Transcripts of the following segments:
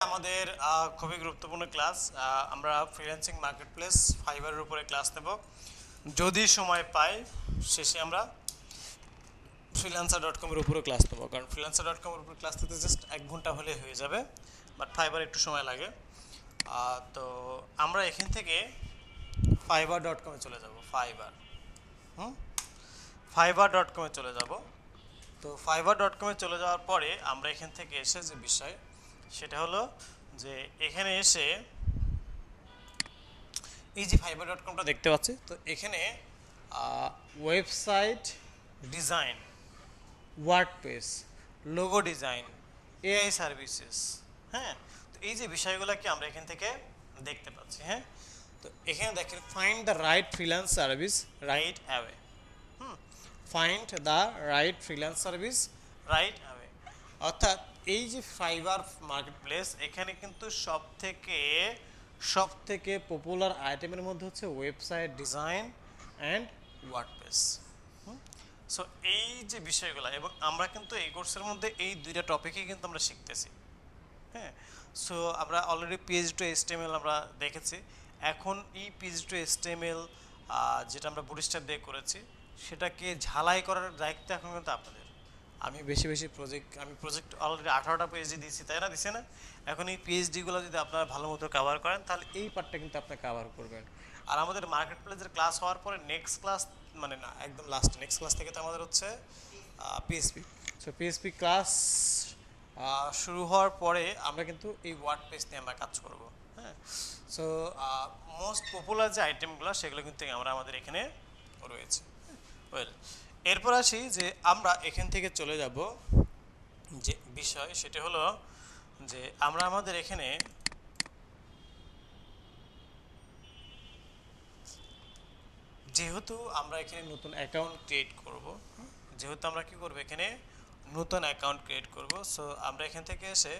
আমাদের খুবই গুরুত্বপূর্ণ ক্লাস। আমরা ফ্রিল্যান্সিং মার্কেটপ্লেস ফাইবারের উপরে ক্লাস নেব। যদি সময় পাই শেষে আমরা freelancer.com-এর উপরে ক্লাস নেব, কারণ freelancer.com-এর উপরে ক্লাস নিতে জাস্ট 1 ঘন্টা হলে হয়ে যাবে, বাট ফাইবার একটু সময় লাগে। তো আমরা এখান থেকে fiverr.com-এ চলে যাব। fiverr.com-এ চলে যাব। তো fiverr.com-এ চলে যাওয়ার পরে আমরা এখান থেকে এসে যে বিষয় সেটা হলো যে এখানে এসে এই যে fiverr.com-টা দেখতে পাচ্ছি, তো এখানে website design, WordPress, logo design, AI services, হ্যাঁ, তো এই যে বিষয়গুলোকে আমরা এখান থেকে দেখতে পাচ্ছি। হ্যাঁ, তো এখানে দেখেন find the right freelance service right away. Find the right freelance service right away, অর্থাৎ এই যে ফাইবার মার্কেটপ্লেস, এখানে কিন্তু সব থেকে পপুলার আইটেমের মধ্যে হচ্ছে website design and WordPress. So এই যে বিষয়গুলো, এবং আমরা কিন্তু এই কোর্সের মধ্যে এই দুইটা টপিকই কিন্তু আমরা শিখতেছি। হ্যাঁ, সো আমরা অলরেডি PHP-to-HTML আমরা দেখেছি। এখন এই PHP-to-HTML যেটা আমরা বুটস্ট্র্যাপ দিয়ে করেছি, সেটাকে ঝালাই করার দায়িত্ব এখন কিন্তু আপনাদের। আমি বেশি প্রজেক্ট অলরেডি 18টা পিএইচডি দিয়েছি, তাই না? দিছে না? এখন এই পিএইচডিগুলো যদি আপনারা ভালো মতো কভার করেন, তাহলে এই পার্টটা কিন্তু আপনি কভার করবেন। আর আমাদের মার্কেট প্লেসের ক্লাস হওয়ার পরে নেক্সট ক্লাস, মানে না, একদম নেক্সট ক্লাস থেকে তো আমাদের হচ্ছে পিএসপি। সো পিএসপি ক্লাস শুরু হওয়ার পরে আমরা কিন্তু এই ওয়ার্ডপ্রেস নিয়ে আমরা কাজ করব। হ্যাঁ, সো মোস্ট পপুলার যে আইটেমগুলো সেগুলো কিন্তু আমরা আমাদের এখানে রয়েছে। ওয়েল, এরপর আসি যে আমরা এখান থেকে চলে যাব যে বিষয়, সেটা হলো যে আমরা আমাদের এখানে যেহেতু আমরা এখানে নতুন অ্যাকাউন্ট ক্রিয়েট করব, যেহেতু আমরা কি করব, এখানে নতুন অ্যাকাউন্ট ক্রিয়েট করব। সো আমরা এখান থেকে এসে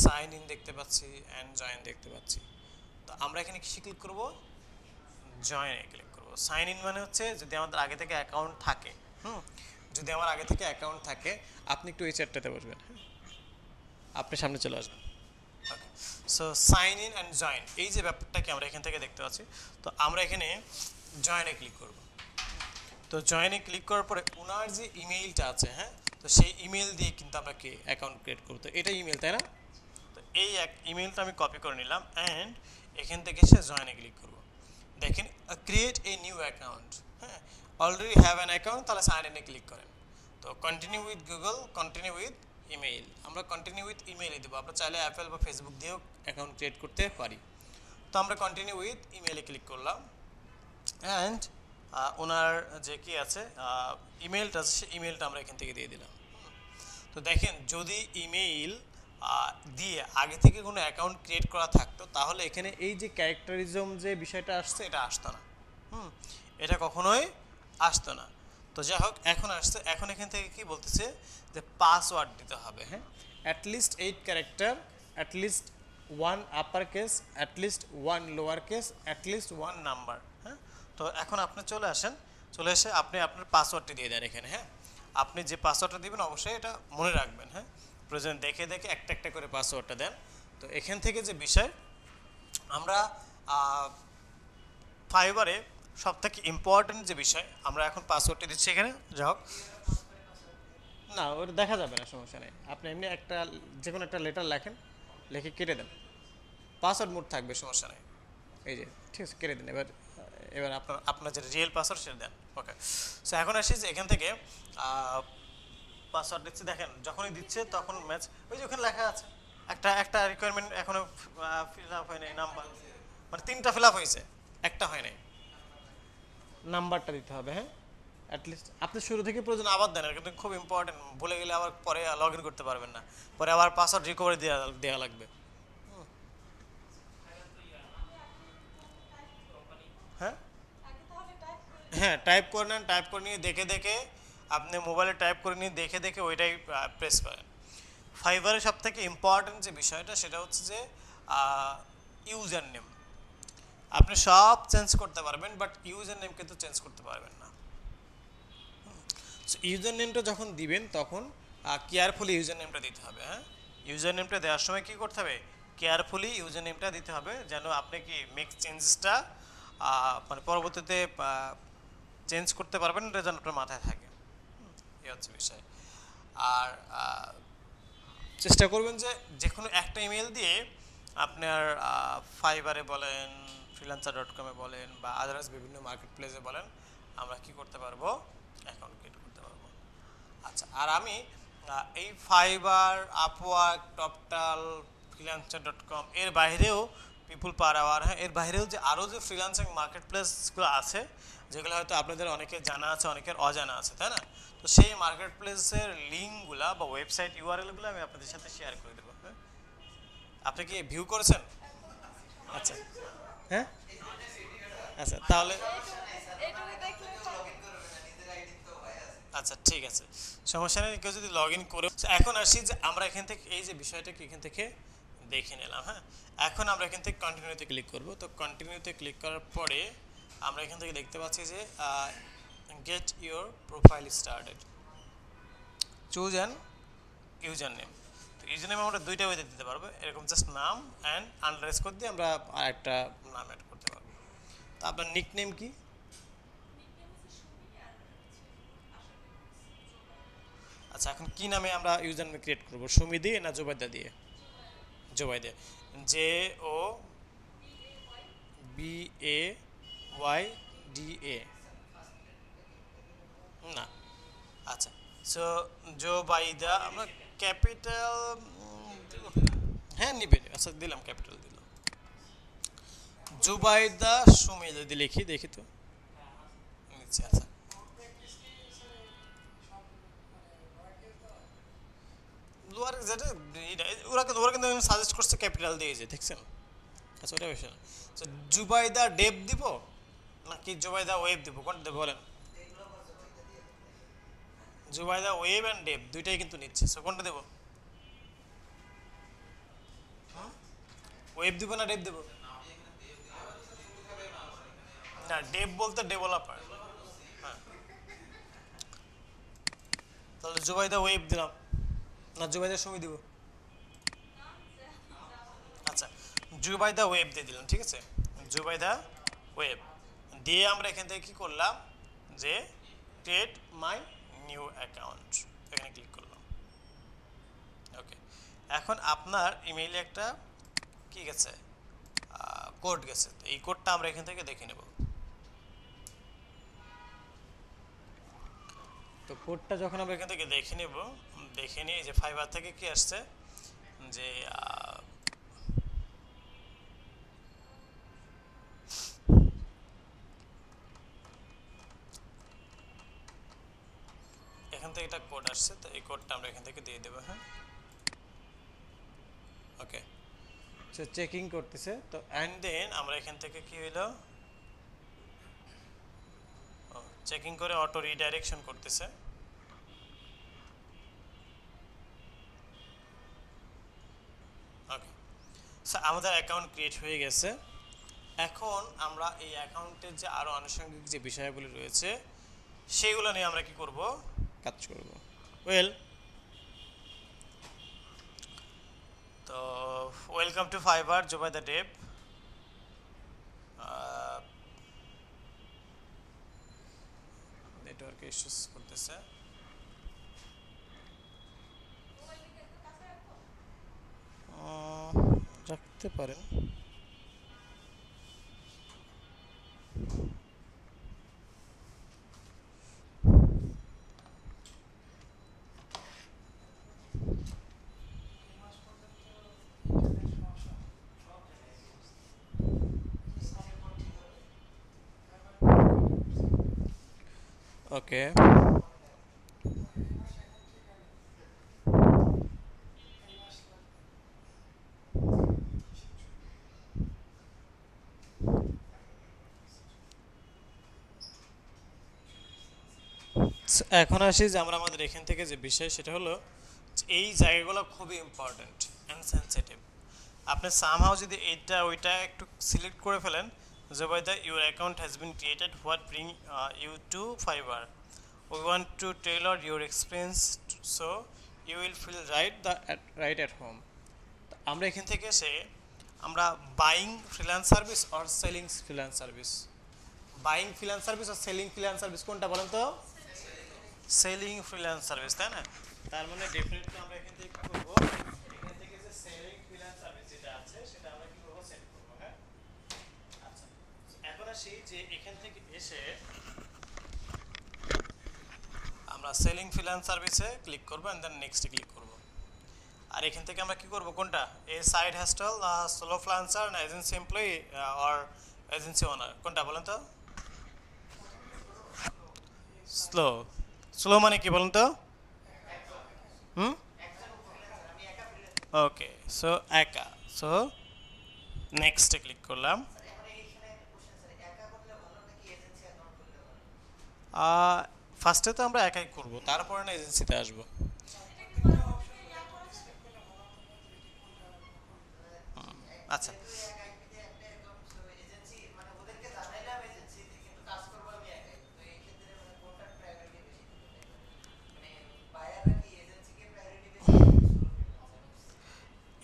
সাইন ইন দেখতে পাচ্ছি অ্যান্ড জয়েন দেখতে পাচ্ছি। তো আমরা এখানে কি ক্লিক করব? জয়েনে ক্লিক করব। সাইন ইন মানে হচ্ছে যদি আমাদের আগে থেকে অ্যাকাউন্ট থাকে, যদি আমার আগে থেকে অ্যাকাউন্ট থাকে, আপনি একটু এই চ্যাটটাতে বসবেন, হ্যাঁ, আপনি সামনে চলে আসবেন। Okay, so sign in and join, এই যে ব্যাপারটাকে আমরা এখান থেকে দেখতে পাচ্ছি। তো আমরা এখানে জয়েনে ক্লিক করব। তো জয়েনে ক্লিক করার পরে ওনার যে ইমেইলটা আছে, হ্যাঁ, তো সেই ইমেল দিয়ে কিন্তু আমরা কি অ্যাকাউন্ট ক্রিয়েট করব। তো এটা ইমেল, তাই না? তো এই এক ইমেলটা আমি কপি করে নিলাম অ্যান্ড এখান থেকে সে জয়েনে ক্লিক করব। দেখেন ক্রিয়েট এ নিউ অ্যাকাউন্ট, হ্যাঁ, অলরেডি হ্যাভ অ্যান অ্যাকাউন্ট, তাহলে সাইন ইনে ক্লিক করেন। তো continue with Google, continue with email, আমরা কন্টিনিউ উইথ ইমেইলই দেবো। আমরা চাইলে অ্যাপেল বা ফেসবুক দিয়েও অ্যাকাউন্ট ক্রিয়েট করতে পারি। তো আমরা কন্টিনিউ উইথ ইমেইলে ক্লিক করলাম অ্যান্ড ওনার যে কি আছে ইমেলটা আছে, সেই ইমেলটা আমরা এখান থেকে দিয়ে দিলাম। তো দেখেন যদি ইমেইল দিয়ে আগে থেকে কোনো অ্যাকাউন্ট ক্রিয়েট করা থাকতো, তাহলে এখানে এই যে ক্যারেক্টারিজম যে বিষয়টা আসছে, এটা আসতো না। এটা কখনোই আসতো না। তো যাই হোক, এখন আসছে। এখন এখান থেকে কি বলতেছে যে পাসওয়ার্ড দিতে হবে। হ্যাঁ, at least 8 character, at least 1 upper case, at least 1 lower case, at least 1 number. হ্যাঁ, তো এখন আপনি চলে এসে আপনি আপনার পাসওয়ার্ডটি দিয়ে দেন এখানে। হ্যাঁ, আপনি যে পাসওয়ার্ডটা দিবেন অবশ্যই এটা মনে রাখবেন। হ্যাঁ, প্রয়োজন দেখে দেখে একটা একটা করে পাসওয়ার্ডটা দেন। তো এখান থেকে যে বিষয়, আমরা ফাইবারে সব থেকে ইম্পর্টেন্ট যে বিষয়, আমরা এখন পাসওয়ার্ডটি দিচ্ছি এখানে। যাই হোক, না ওটা দেখা যাবে না, সমস্যা নেই। আপনি এমনি একটা যে কোনো একটা লেটার লেখেন, লিখে কেটে দেন, পাসওয়ার্ড মোড থাকবে, সমস্যা নেই। এই যে ঠিক আছে, কেটে দিন। এবার এবার আপনার আপনার যে রিয়েল পাসওয়ার্ড সেটা দেন। ওকে, সো এখন আসি যে এখান থেকে পাসওয়ার্ড দিচ্ছে। দেখেন যখনই দিচ্ছে তখন ম্যাচ, ওই যে ওখানে লেখা আছে একটা একটা রিকোয়ারমেন্ট এখনো ফিল আপ হয় নাই, নাম্বার, মানে 3টা ফিল আপ হয়েছে, একটা হয় নাই, নাম্বারটা দিতে হবে। হ্যাঁ, অ্যাটলিস্ট আপনি শুরু থেকে প্রয়োজন আবার দেন, এটা কিন্তু খুব ইম্পর্টেন্ট। ভুলে গেলে আবার পরে লগ ইন করতে পারবেন না, পরে আবার পাসওয়ার্ড রিকভারি দেওয়া লাগবে। হ্যাঁ, হ্যাঁ, টাইপ করে নেন, টাইপ করে নিয়ে দেখে দেখে আপনি মোবাইলে টাইপ করে নিয়ে দেখে দেখে ওইটাই প্রেস করেন। ফাইবারের সব থেকে ইম্পর্টেন্ট যে বিষয়টা, সেটা হচ্ছে যে ইউজার নেম। আপনি সব চেঞ্জ করতে পারবেন, বাট ইউজার নেম কিন্তু চেঞ্জ করতে পারবেন না। ইউজার নেমটা যখন দিবেন তখন কেয়ারফুলি ইউজার নেমটা দিতে হবে। হ্যাঁ, ইউজার নেমটা দেওয়ার সময় কী করতে হবে? কেয়ারফুলি ইউজার নেমটা দিতে হবে, যেন আপনি কি মেক চেঞ্জেসটা মানে পরবর্তীতে চেঞ্জ করতে পারবেন, এটা যেন আপনার মাথায় থাকে। এই হচ্ছে বিষয়। আর চেষ্টা করবেন যে যে কোনো একটা ইমেল দিয়ে আপনার ফাইবারে বলেন, freelancer.com-এ বলেন বা আদার্স বিভিন্ন মার্কেট প্লেসে বলেন, আমরা কি করতে পারবো, অ্যাকাউন্ট ক্রিয়েট করতে পারবো। আচ্ছা, আর আমি এই ফাইবার, আপওয়ার্ক, টপটাল, freelancer.com এর বাইরেও পিপুল পার আওয়ার, হ্যাঁ, এর বাইরেও যে আরও যে ফ্রিল্যান্সিং মার্কেট প্লেসগুলো আছে, যেগুলো হয়তো আপনাদের অনেকের জানা আছে, অনেকের অজানা আছে, তাই না? তো সেই মার্কেট প্লেসের লিঙ্কগুলা বা ওয়েবসাইট ইউআরএলগুলো আমি আপনাদের সাথে শেয়ার করে দেবো। হ্যাঁ, আপনি কি ভিউ করেছেন? আচ্ছা, হ্যাঁ, আচ্ছা তাহলে আচ্ছা ঠিক আছে, সমস্যা নেই। কেউ যদি লগ ইন করে, এখন আসি যে আমরা এখান থেকে এই যে বিষয়টাকে এখান থেকে দেখে নিলাম। হ্যাঁ, এখন আমরা এখান থেকে কন্টিনিউতে ক্লিক করব। তো কন্টিনিউতে ক্লিক করার পরে আমরা এখান থেকে দেখতে পাচ্ছি যে get your profile started, choose an user name. তো ইউজার নেম আমরা দুইটা ওয়েতে দিতে পারবো, এরকম জাস্ট নাম অ্যান্ড আন্ডারস্কোর দিয়ে আমরা আরেকটা নাম অ্যাড করতে পারবো। তো আপনার নিক নেম কি? আচ্ছা, এখন কি নামে আমরা ইউজার নেম ক্রিয়েট করবো, সুমি দিয়ে না জোবাইদা দিয়ে? জোবাইদা, JOBAYDA, না। আচ্ছা, সো জোবাইদা আমরা ক্যাপিটাল, হ্যাঁ নিবে, আচ্ছা দিলাম, ক্যাপিটাল দিলাম। জুবাইদা সুমি যদি লিখি, দেখি তো নিচ্ছে। আচ্ছা, লোয়ার যেটা ওরা কিন্তু সাজেস্ট করছে ক্যাপিটাল দিয়ে, যে দেখছেন। আচ্ছা, ওটা বিষয় না। তো জুবাইদা ডেপ দিব নাকি জুবাইদা ওয়েব দিব, কোনটা দেবো বলেন? জুবাইদা ওয়েব অ্যান্ড ডেপ দুইটাই কিন্তু নিচ্ছে, সো কোনটা দেবো? ওয়েব দিব না ডেপ দেবো? না, ডেপ বলতে ডেভেলপার। হ্যাঁ, তাহলে জুবাইদা ওয়েব দিলাম, না জুবাইদা সুমি দিব? আচ্ছা, জুবাইদা ওয়েব দিয়ে দিলাম, ঠিক আছে। জুবাইদা ওয়েব দিয়ে আমরা এখান থেকে কি করলাম, যে ক্রিয়েট মাই নিউ অ্যাকাউন্ট, এখানে ক্লিক করলাম। ওকে, এখন আপনার ইমেইলে একটা কি গেছে, কোড গেছে। তো এই কোডটা আমরা এখান থেকে দেখে নেব। তো কোডটা যখন আমরা এখান থেকে দেখে নেব, দেখে নিয়ে যে ফাইবার থেকে কি আসছে, যে এখান থেকে একটা কোড আসছে, তো এই কোডটা আমরা এখান থেকে দিয়ে দেবো। হ্যাঁ, ওকে, সো চেকিং করতেছে। তো অ্যান্ড দেন আমরা এখান থেকে কি হইলো, চেকিং করে অটো রিডাইরেকশন করতেছে। ওকে, সো আমাদের অ্যাকাউন্ট ক্রিয়েট হয়ে গেছে। এখন আমরা এই অ্যাকাউন্টের যে আরও আনুষঙ্গিক যে বিষয়গুলি রয়েছে, সেগুলো নিয়ে আমরা কি করব, কাজ করব। ওয়েল, তো ওয়েলকাম টু ফাইবার জুবাইদা ডেভ। নেটওয়ার্ক ইস্যুস করতেছে। রাখতে পারেন। ওকে, এখন আসি যে আমরা আমাদের এখান থেকে যে বিষয়, সেটা হলো এই জায়গাগুলো খুবই ইম্পর্ট্যান্ট অ্যান্ড সেন্সিটিভ। আপনি সামহাও যদি এইটা ওইটা একটু সিলেক্ট করে ফেলেন, যে by the your account has been created, what bring you to Fiverr, we want to tailor your experience so you will feel right the right at home. আমরা এখান থেকে এসে আমরা buying freelance service or selling freelance service, buying freelance service আর selling freelance service কোনটা বলেন তো? Selling freelance service, তাই না? তার মানে ডেফিনেটলি আমরা এখান থেকে কি করব, এখান থেকে যে সেলিং ফ্রিল্যান্স সার্ভিস যেটা আছে সেটা আমরা কি করব, সেট করব। হ্যাঁ, আচ্ছা, এখন আসি যে এখান থেকে এসে আমরা সেলিং ফ্রিল্যান্স সার্ভিসে ক্লিক করব এন্ড দেন নেক্সটে ক্লিক করব। আর এখান থেকে আমরা কি করব, কোনটা, এ সাইড হাসল, সোলো ফ্রিল্যান্সার না এজেন্সি এমপ্লয়ি অর এজেন্সি ওনার, কোনটা বলেন তো? স্লো, স্লো মানে কি বলেন তো? হুম, ওকে, সো একা, সো নেক্সটে ক্লিক করলাম। ফার্স্টে তো আমরা একাই করব, তারপরে না এজেন্সিতে আসবো। আচ্ছা,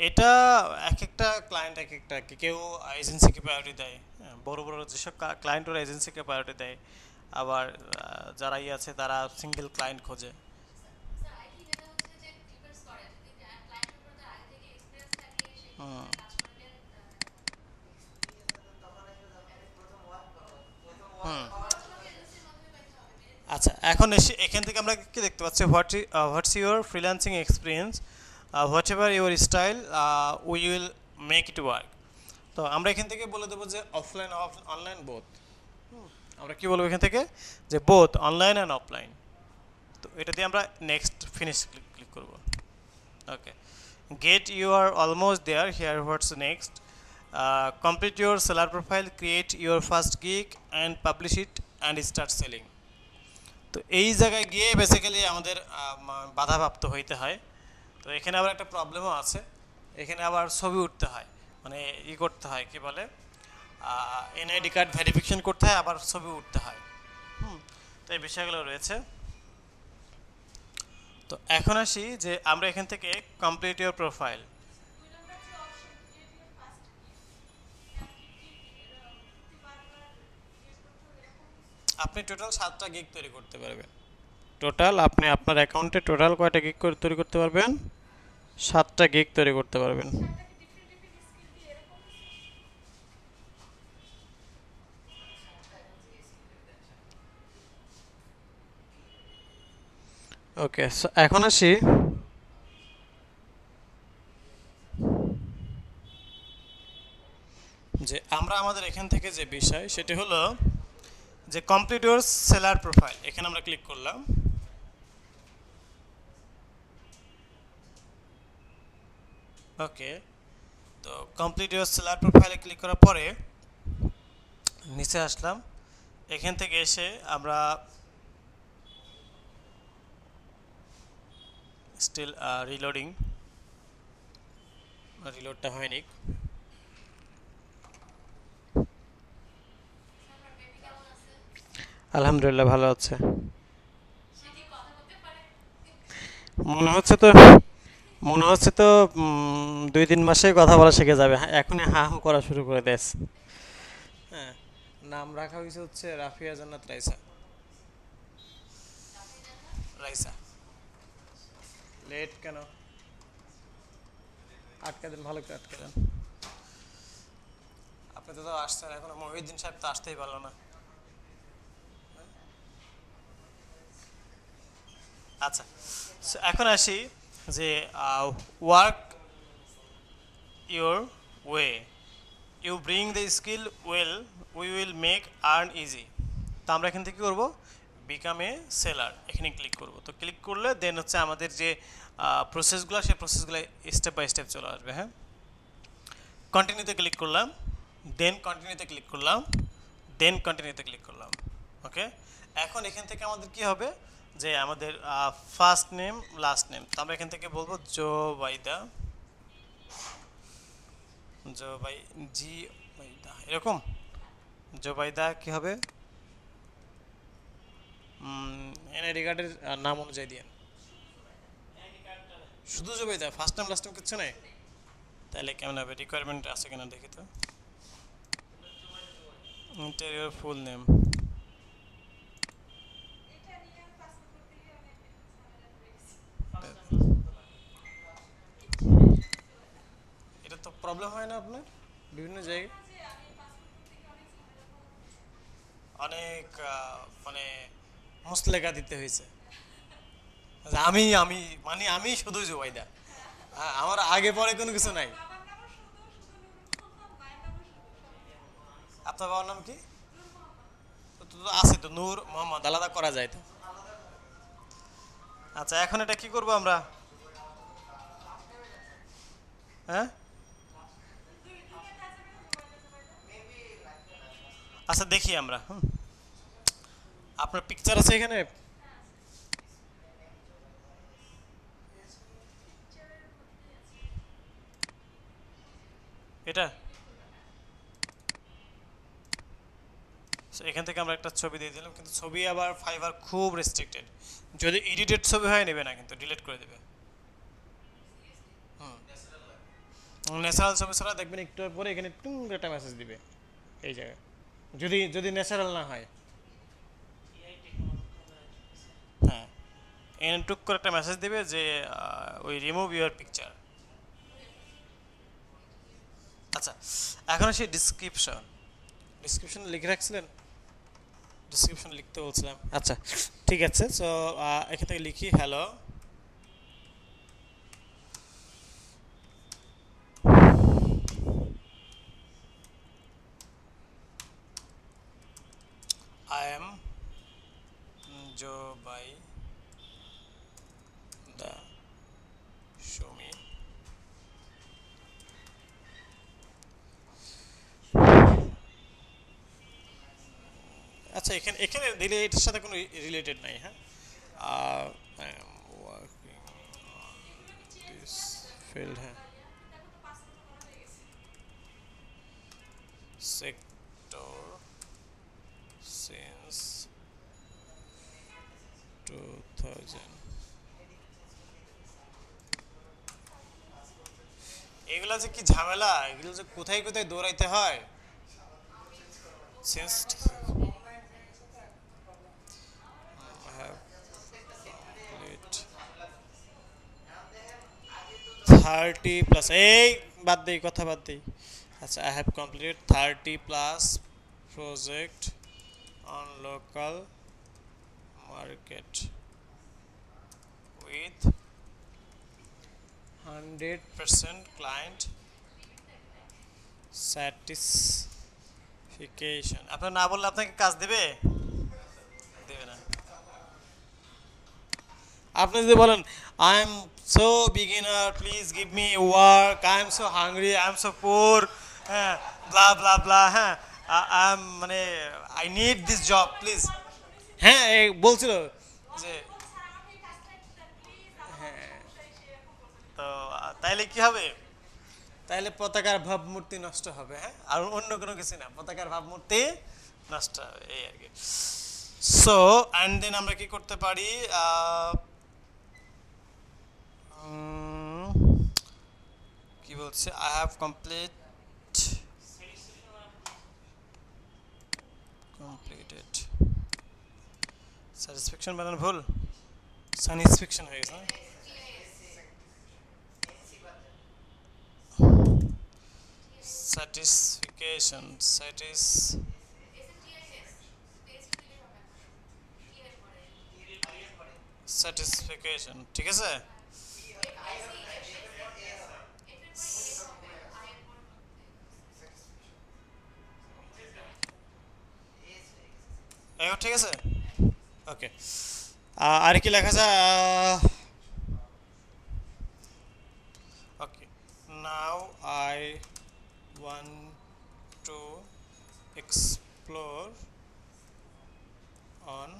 এটা এক একটা ক্লায়েন্ট এক একটা, কেউ এজেন্সিকে প্রায়োরিটি দেয়। হ্যাঁ, বড় বড় যেসব ক্লায়েন্ট ওরা এজেন্সিকে প্রায়োরিটি দেয়, আবার যারা আছে তারা সিঙ্গেল ক্লায়েন্ট খোঁজে। হুম, হুম। আচ্ছা, এখন এসে এখান থেকে আমরা কি দেখতে পাচ্ছি, what's your freelancing experience, what ever your style, we will make it work. তো আমরা এখান থেকে বলে দেবো যে অফলাইন অনলাইন বোথ। আমরা কি বলবো এখান থেকে, যে বোথ অনলাইন অ্যান্ড অফলাইন। তো এটা দিয়ে আমরা নেক্সট ফিনিশ ক্লিক করব। Okay, great you are almost there, here what's next, complete your seller profile, create your first gig and publish it and start selling. তো এই জায়গায় গিয়ে বেসিক্যালি আমাদের বাধাপ্রাপ্ত হইতে হয়। তো এখানে আবার একটা প্রবলেমও আছে, এখানে আবার ছবি উঠতে হয়, মানে করতে হয়, কি বলে, এনআইডি কার্ড ভেরিফিকেশন করতে হয়, আবার ছবি উঠতে হয়। হুম, তো এই বিষয়গুলো রয়েছে। তো এখন আসি যে আমরা এখান থেকে কমপ্লিট ইউর প্রোফাইল, আপনি টোটাল 7টা গিগ তৈরি করতে পারবেন। টোটাল আপনি আপনার অ্যাকাউন্টে টোটাল কয়টা গিগ তৈরি করতে পারবেন? 7টা গিগ তৈরি করতে পারবেন। ওকে, সো এখন আসি যে আমরা আমাদের এখান থেকে যে বিষয় সেটি হলো যে কমপ্লিট ইউর সেলার প্রোফাইল, এখানে আমরা ক্লিক করলাম। ওকে, তো কমপ্লিট ইউর সেলার প্রোফাইলে ক্লিক করার পরে নিচে আসলাম, এখান থেকে এসে আমরা স্টিল রিলোডিং, রিলোডটা হয়নি। আলহামদুলিল্লাহ ভালো আছে, মনে হচ্ছে তো, মনে হচ্ছে তো 2-3 মাসে কথা বলা শিখে যাবে। হ্যাঁ, এখনই হা হু করা শুরু করে দেয়। হ্যাঁ, নাম রাখা হয়েছে হচ্ছে রাফিয়া জান্নাত রাইসা। রাইসা, লেট কেন? আটকে দেন, ভালো করে আটকে দেন। আপনি তো আসছেন, এখন মহিউদ্দিন সাহেব তো আসতেই পারলো না। আচ্ছা, so এখন আসি যে work your way, you bring the skill well, we will make earn easy. তো আমরা এখান থেকে করবো বিকাম এ সেলার, এখানে ক্লিক করব। তো ক্লিক করলে দেন হচ্ছে আমাদের যে প্রসেসগুলো, সেই প্রসেসগুলো স্টেপ বাই স্টেপ চলে আসবে। হ্যাঁ, কন্টিনিউতে ক্লিক করলাম, দেন কন্টিনিউতে ক্লিক করলাম, দেন কন্টিনিউতে ক্লিক করলাম। ওকে, এখন এখান থেকে আমাদের কি হবে, যে আমাদের ফার্স্ট নেম লাস্ট নেম, তো আমরা এখান থেকে বলবো জোবাইদা, জোবাই জি বাইদা, এরকম জোবাইদা কি হবে, এনআইডি কার্ডের নাম অনুযায়ী দিয়ে, শুধু Zubaida, first name last name কিচ্ছু নেই, তাহলে কেমন হবে? রিকোয়ারমেন্ট আছে কিনা দেখি তো। ইন্টেরিয়র ফুল নেম, এটা তো প্রবলেম হয় না আপনার বিভিন্ন জায়গায়? অনেক মানে মুসলেখা দিতে হয়েছে যে আমি মানে আমি শুধু জুবাইদা, আমার আগে পরে কোনো কিছু নাই। আপনার বাবার নাম কি? তো আছে তো, নূর মোহাম্মদ, আলাদা করা যায় তো। আচ্ছা, এখন এটা কি করব আমরা? হ্যাঁ, আচ্ছা দেখি আমরা। আপনার পিকচার আছে এখানে? এটা So, এখান থেকে আমরা একটা ছবি দিয়ে দিলাম, কিন্তু ছবি আবার ফাইবার খুব রেস্ট্রিক্টেড। যদি এডিটেড ছবি হয় নেবে না, কিন্তু ডিলিট করে দেবে। ন্যাচারাল ছবি ছাড়া দেখবেন একটু পরে এখানে টুং একটা মেসেজ দিবে এই জায়গায়, যদি যদি ন্যাচারাল না হয়। হ্যাঁ, এখানে টুক করে একটা মেসেজ দিবে যে ওই রিমুভ ইউর পিকচার। আচ্ছা, এখন সেই ডিসক্রিপশন, ডিসক্রিপশন লিখে রাখছিলেন? ডিসক্রিপশন লিখতে বলছিলাম। আচ্ছা, ঠিক আছে। সো এখান থেকে লিখি hello, I am Joe by the Sumi. আচ্ছা, এখানে এখানে দিলে এটার সাথে কোনো রিলেটেড নাই। হ্যাঁ, I am working this field. হ্যাঁ, সেক্টর সিন্স 2000। এগুলা যে কি ঝামেলা, এগুলো যে কোথায় কোথায় দৌড়াইতে হয়। সিন্স 30 প্লাস, এই বাদ দেই, কথা বাদ দেই। আচ্ছা, I have completed 30 plus project on local market with 100% client satisfaction. আপনার না বললে আপনাকে কাজ দেবে? দেবে না। আপনি যদি বলেন I am so beginner, please give me work, I am so hungry, I am so poor, হ্যাঁ, ব্লা ব্লা ব্লা, হ্যাঁ, আই এম মানে I need this job please. হ্যাঁ, এই বলছিল যে, তো তাইলে কি হবে? তাইলে পতাকার ভাবমূর্তি নষ্ট হবে। হ্যাঁ, আর অন্য কোনো কিছু না, পতাকার ভাবমূর্তি নষ্ট হবে, এই আর কি। সো অ্যান্ড দেন আমরা কি করতে পারি? কি বলছে? আই হ্যাভ কমপ্লিটেড স্যাটিসফ্যাকশন বানানো ভুল, স্যাটিসফ্যাকশন হয়ে গেছে। স্যাটিসফিকেশন, স্যাটিসফিকেশন, ঠিক আছে। এখন ঠিক আছে। ওকে, আর কি লেখা যায়? Okay, now I want to explore on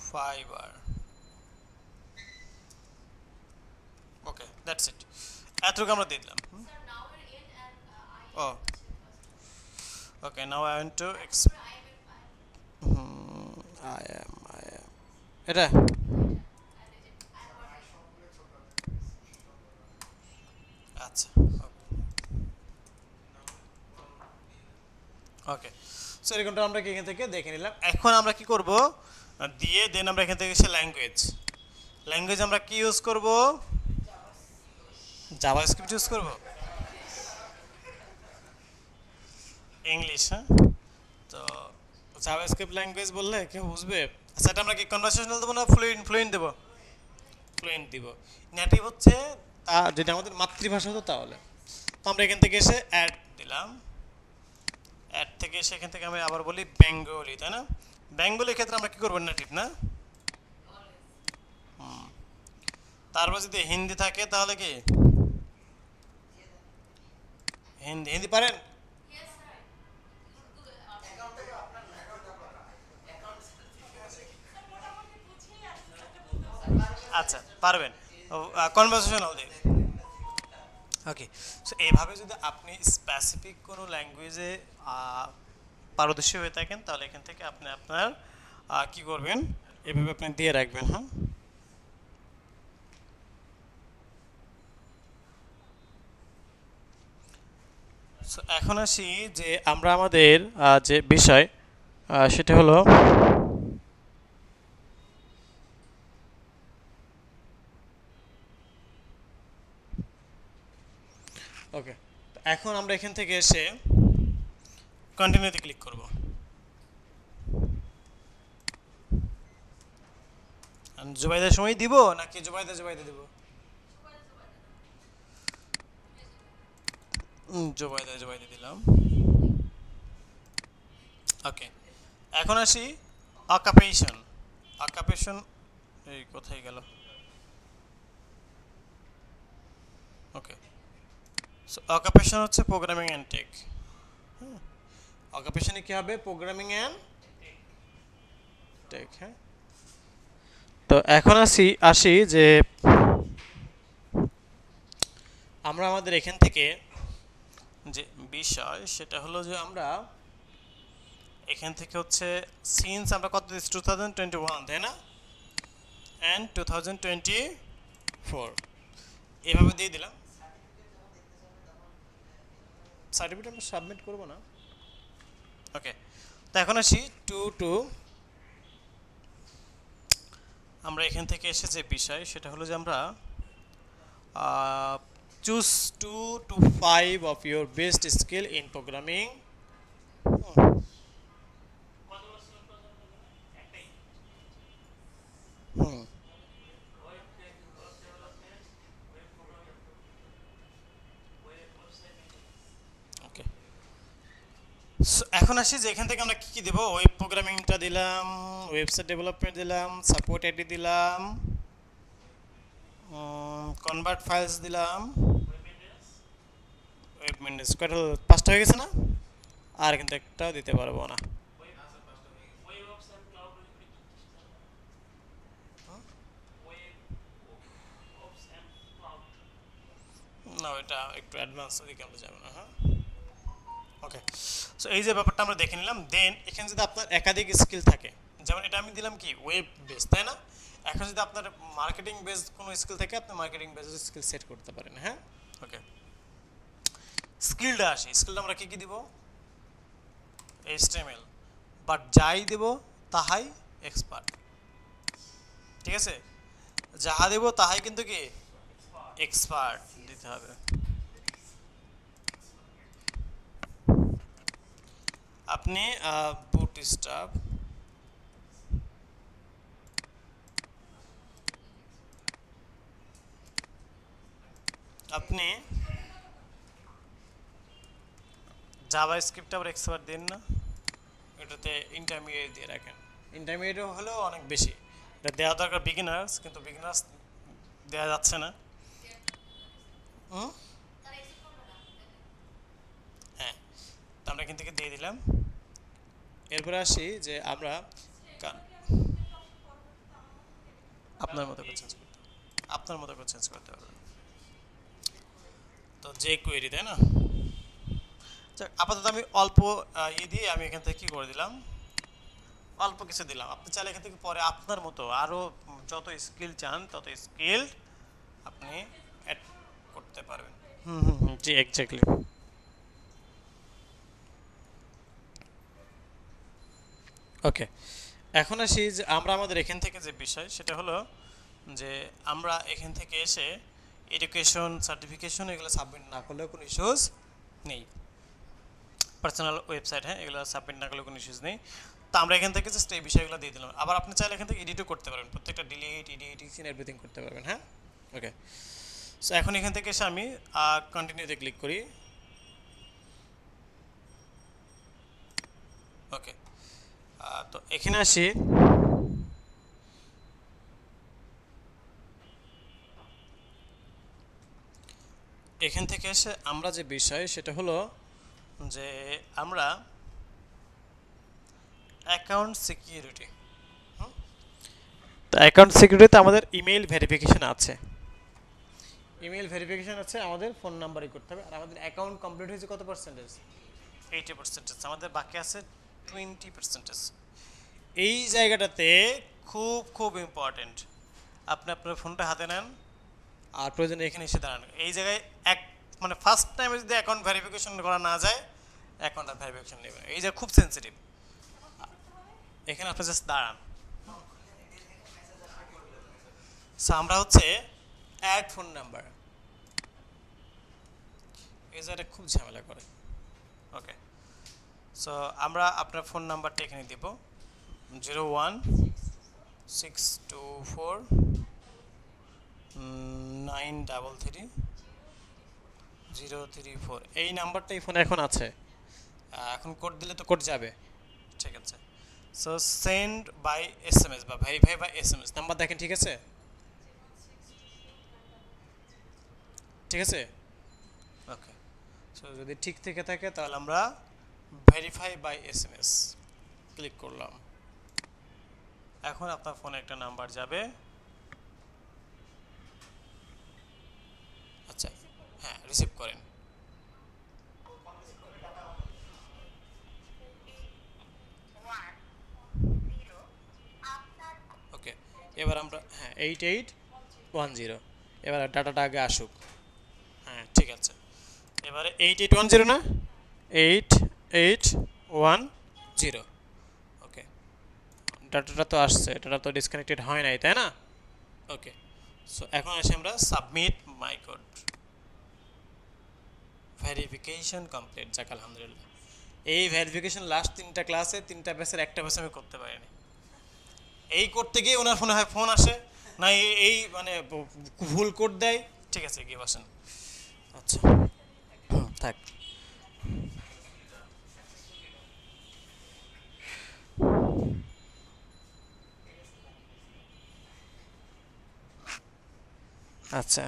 Fiverr. Okay, that's it. এতটুকু আমরা দিয়ে দিলাম। Oh, okay, now I want to I am এটা আচ্ছা, ওকে। সো এরকমটা আমরা এখান থেকে দেখে নিলাম। এখন আমরা কি করব, দিয়ে দেন আমরা এখান থেকে সে ল্যাঙ্গুয়েজ, ল্যাঙ্গুয়েজ আমরা কি ইউজ করব, জাভাস্ক্রিপ্ট ইউজ করব, ইংলিশ, হ্যাঁ। তো জাভাস্ক্রিপ্ট ল্যাঙ্গুয়েজ বললে কেউ বুঝবে? আচ্ছা, এটা আমরা কি কনভারসেশনাল দেবো না ফ্লুয়েন্ট, ফ্লুয়েন্ট দেবো? ফ্লুয়েন্ট দিব। নেটিভ হচ্ছে তা যদি আমাদের মাতৃভাষা হতো তাহলে। তো আমরা এখান থেকে এসে অ্যাড দিলাম, অ্যাড থেকে এসে এখান থেকে আমি আবার বলি বেঙ্গলি, তাই না? বেঙ্গলির ক্ষেত্রে আমরা কি করবো, নেটিভ না? তারপর যদি হিন্দি থাকে তাহলে কি হিন্দি, হিন্দি পারেন? আচ্ছা, পারবেন। কনভারসেশনাল দিন। ওকে। সো এইভাবে যদি আপনি স্পেসিফিক কোনো ল্যাঙ্গুয়েজে পারদর্শী হয়ে থাকেন তাহলে এখান থেকে আপনি আপনার কি করবেন, এভাবে আপনি দিয়ে রাখবেন, হ্যাঁ। সো এখন আসি যে আমরা আমাদের যে বিষয় সেটা হলো, ওকে, এখন আমরা এখান থেকে এসে কন্টিনিউতে ক্লিক করব। জুবাইদার সময় দিব নাকি জুবাইদা জুবাইদা দিব? জুবাইদা জুবাইদা দিলাম। ওকে, এখন আসি অকুপেশন। অকুপেশন এই কোথায় গেল? ওকে, সো অকুপেশন হচ্ছে প্রোগ্রামিং অ্যান্ড টেক। অকুপেশনে কি হবে, প্রোগ্রামিং অ্যান্ড টেক, হ্যাঁ। তো এখন আসি যে আমরা আমাদের এখান থেকে যে বিষয় সেটা হলো যে আমরা এখান থেকে হচ্ছে সিন্স আমরা কত দিচ্ছি, 2021, তাই না? অ্যান্ড 2024 এভাবে দিয়ে দিলাম। সার্টিফিকেট আমরা সাবমিট করবো না। ওকে, তো এখন আসি টু আমরা এখান থেকে এসে যে বিষয় সেটা হলো যে আমরা choose 2 to 5 of your best skill in programming. Hmm, okay. এখন আসি যে এখান থেকে আমরা কি কি দেবো, ওয়েব প্রোগ্রামিংটা দিলাম, ওয়েবসাইট ডেভেলপমেন্ট দিলাম, সাপোর্ট আইডি দিলাম, কনভার্ট ফাইলস দিলাম, ওয়েব মেনটেন্স। কয়টা হলো? 5টা হয়ে গেছে না? আর কিন্তু একটাও দিতে পারবো না। না, ওইটা একটু অ্যাডভান্স দিকে আমরা যাবো না, হ্যাঁ। ওকে, সো এই যে ব্যাপারটা আমরা দেখে নিলাম। দেন এখানে যদি আপনার একাধিক স্কিল থাকে, যেমন এটা আমি দিলাম কি ওয়েব বেস, তাই না? এখন যদি আপনার মার্কেটিং বেস কোনো স্কিল থাকে আপনি মার্কেটিং বেস স্কিল সেট করতে পারেন, হ্যাঁ। ওকে, স্কিলটা আসি, স্কিলটা আমরা কি কি দিব, এইচটিএমএল, বাট যাই দেব তাহাই এক্সপার্ট, ঠিক আছে? যাহা দেব তাহাই কিন্তু কি এক্সপার্ট দিতে হবে। আপনি বুট স্টাফ, আপনি জাভা স্ক্রিপ্ট আবার এক্সপার্ট দিন না, এটাতে ইন্টারমিডিয়েট দিয়ে রাখেন। ইন্টারমিডিয়েট হলেও অনেক বেশি, এটা দেওয়া দরকার বিগিনার্স, কিন্তু বিগিনার্স দেওয়া যাচ্ছে না। হুম, হ্যাঁ, তো আমরা এখান থেকে দিয়ে দিলাম। এরপরে আসি যে আমরা কা- আপনার মতো করে চেঞ্জ করতে, আপনার মতো করে চেঞ্জ করতে পারবেন। তো যে কোয়েরি, তাই না? যাক, আপাতত আমি অল্প দিয়ে আমি এখান থেকে কি করে দিলাম, অল্প কিছু দিলাম। আপনি চাইলে এখান থেকে পরে আপনার মতো আরও যত স্কিল চান তত স্কিল আপনি অ্যাড করতে পারবেন। জি এক্স্যাক্টলি। ওকে, এখন আসি যে আমরা আমাদের এখান থেকে যে বিষয় সেটা হলো যে আমরা এখান থেকে এসে এডুকেশন সার্টিফিকেশন এগুলো সাবমিট না করলেও কোনো ইস্যুস নেই। পার্সোনাল ওয়েবসাইট, হ্যাঁ, এগুলো সাবমিট না করলেও কোনো ইস্যুস নেই। তো আমরা এখান থেকে জাস্ট এই বিষয়গুলো দিয়ে দিলাম। আবার আপনি চাইলে এখান থেকে এডিটও করতে পারবেন, প্রত্যেকটা ডিলিট এডিট ইন এভরিথিং করতে পারবেন। হ্যাঁ, ওকে। সো এখন এখান থেকে এসে আমি কন্টিনিউতে ক্লিক করি। ওকে, তো এখানে আসি। এখান থেকে এসে আমরা যে বিষয় সেটা হলো যে আমরা অ্যাকাউন্ট সিকিউরিটি, তো অ্যাকাউন্ট সিকিউরিটিতে আমাদের ইমেল ভেরিফিকেশন আছে। ইমেল ভেরিফিকেশন আছে, আমাদের ফোন নাম্বারই করতে হবে। আর আমাদের অ্যাকাউন্ট কমপ্লিট হয়েছে কত পার্সেন্টেজ? 80%। আমাদের বাকি আছে 20%। এই জায়গাটাতে খুব খুব ইম্পর্টেন্ট, আপনি আপনার ফোনটা হাতে নেন আর প্রয়োজনে এখানে এসে দাঁড়ান। এই জায়গায় এক মানে ফার্স্ট টাইমে যদি অ্যাকাউন্ট ভেরিফিকেশন করা না যায়, অ্যাকাউন্ট আর ভেরিফিকেশন নেবে। এই যে খুব সেন্সিটিভ, এখানে আপনি জাস্ট দাঁড়ান। সো আমরা হচ্ছে অ্যাড ফোন নাম্বার, এই জায়গাটা খুব ঝামেলা করে। ওকে, সো আমরা আপনার ফোন নাম্বারটা এখানে দিব 01624933 034। এই নাম্বারটা এই ফোনে এখন আছে। এখন কোড দিলে তো কোড যাবে, ঠিক আছে। সো সেন্ড বাই SMS বা ভেরিফাই বাই SMS নাম্বার দেখেন, ঠিক আছে, ঠিক আছে। ওকে, সো যদি ঠিক থেকে থাকে তাহলে আমরা ভেরিফাই বাই SMS ক্লিক করলাম। এখন আপনার ফোনে একটা নাম্বার যাবে। আচ্ছা, হ্যাঁ, রিসিভ করেন। ওকে, এবার আমরা, হ্যাঁ, 8810, এবার ডাটাটা আগে আসুক। হ্যাঁ, ঠিক আছে। এবারে 8810 না, 8810। ওকে, ডাটাটা তো আসছে, ডাটা তো ডিসকানেক্টেড হয় নাই, তাই না? ওকে, সো এখন আসি আমরা সাবমিট মাই কোড। ভেরিফিকেশন কমপ্লিট, যাক আলহামদুলিল্লাহ। এই ভেরিফিকেশন লাস্ট 3টা ক্লাসে 3টা ব্যাচের একটা ব্যাচ আমি করতে পারিনি। এই করতে গিয়ে ওনার ফোনে হয় ফোন আসে না, এই মানে ভুল কোড দেয়। ঠিক আছে, গিয়ে বসেন। আচ্ছা, থাক। আচ্ছা,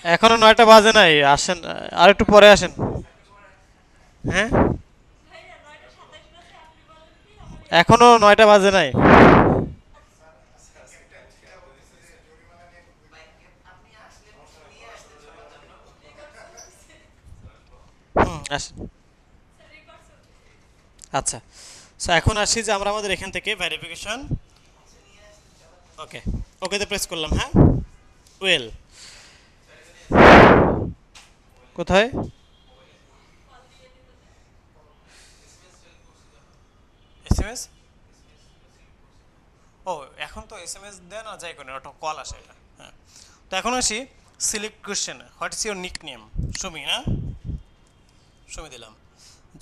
এখনো 9টা বাজে নাই, আসেন, আর একটু পরে আসেন। হ্যাঁ, এখনো 9টা বাজে নাই। আসেন। আচ্ছা, সো এখন আসি যে আমরা আমাদের এখান থেকে ভেরিফিকেশন। ওকে, ওকেতে প্রেস করলাম। হ্যাঁ, ওয়েল, কোথায়? SMS? ও, এখন তো SMS দেয় না, যাই করেন, ওটা কল আসে এটা। হ্যাঁ, তো এখন আসি select question, what is your nickname? Sumi, না? সুমি দিলাম।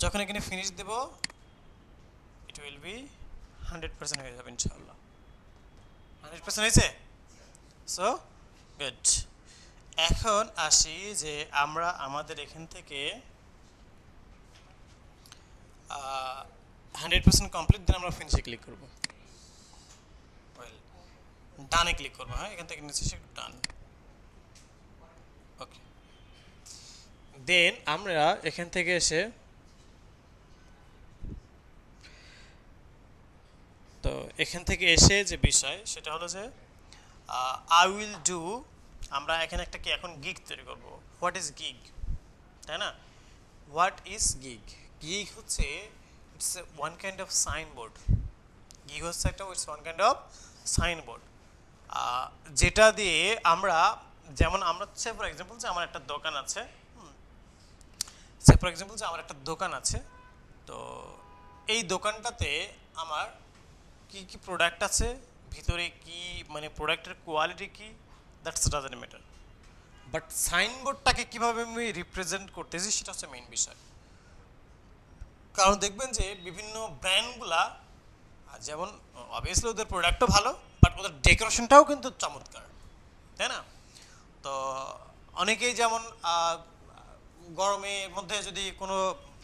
যখন এখানে ফিনিশ দেব, ইট উইল বি 100% হয়ে যাবে ইনশাআল্লাহ। 100% হয়েছে? So good. এখন আসি যে আমরা আমাদের এখান থেকে 100% কমপ্লিট, দেন আমরা ফিনিশে ক্লিক করব। ওয়েল, ডানে ক্লিক করবো। হ্যাঁ, এখান থেকে নিচে এসে ডান। ওকে, দেন আমরা এখান থেকে এসে, তো এখান থেকে এসে যে বিষয় সেটা হলো যে আই উইল ডু, আমরা এখানে একটা কি এখন গিগ তৈরি করব। হোয়াট ইজ গিগ, তাই না? What is gig? গিগ হচ্ছে it's one kind of signboard, gig হচ্ছে একটা it's one kind of signboard, যেটা দিয়ে আমরা, যেমন আমরা সে ফর এক্সাম্পল যে আমার একটা দোকান আছে, সে ফর এক্সাম্পল যে আমার একটা দোকান আছে, তো এই দোকানটাতে আমার কি কি প্রোডাক্ট আছে, ভিতরে কি মানে প্রোডাক্টের কোয়ালিটি কি, দ্যাটস ডাজন্ট ম্যাটার, বাট সাইনবোর্ডটাকে কীভাবে আমি রিপ্রেজেন্ট করতেছি সেটা হচ্ছে মেইন বিষয়। কারণ দেখবেন যে বিভিন্ন ব্র্যান্ডগুলা যেমন অবভিয়াসলি ওদের প্রোডাক্টও ভালো, বাট ওদের ডেকোরেশনটাও কিন্তু চমৎকার, তাই না? তো অনেকেই যেমন গরমের মধ্যে যদি কোনো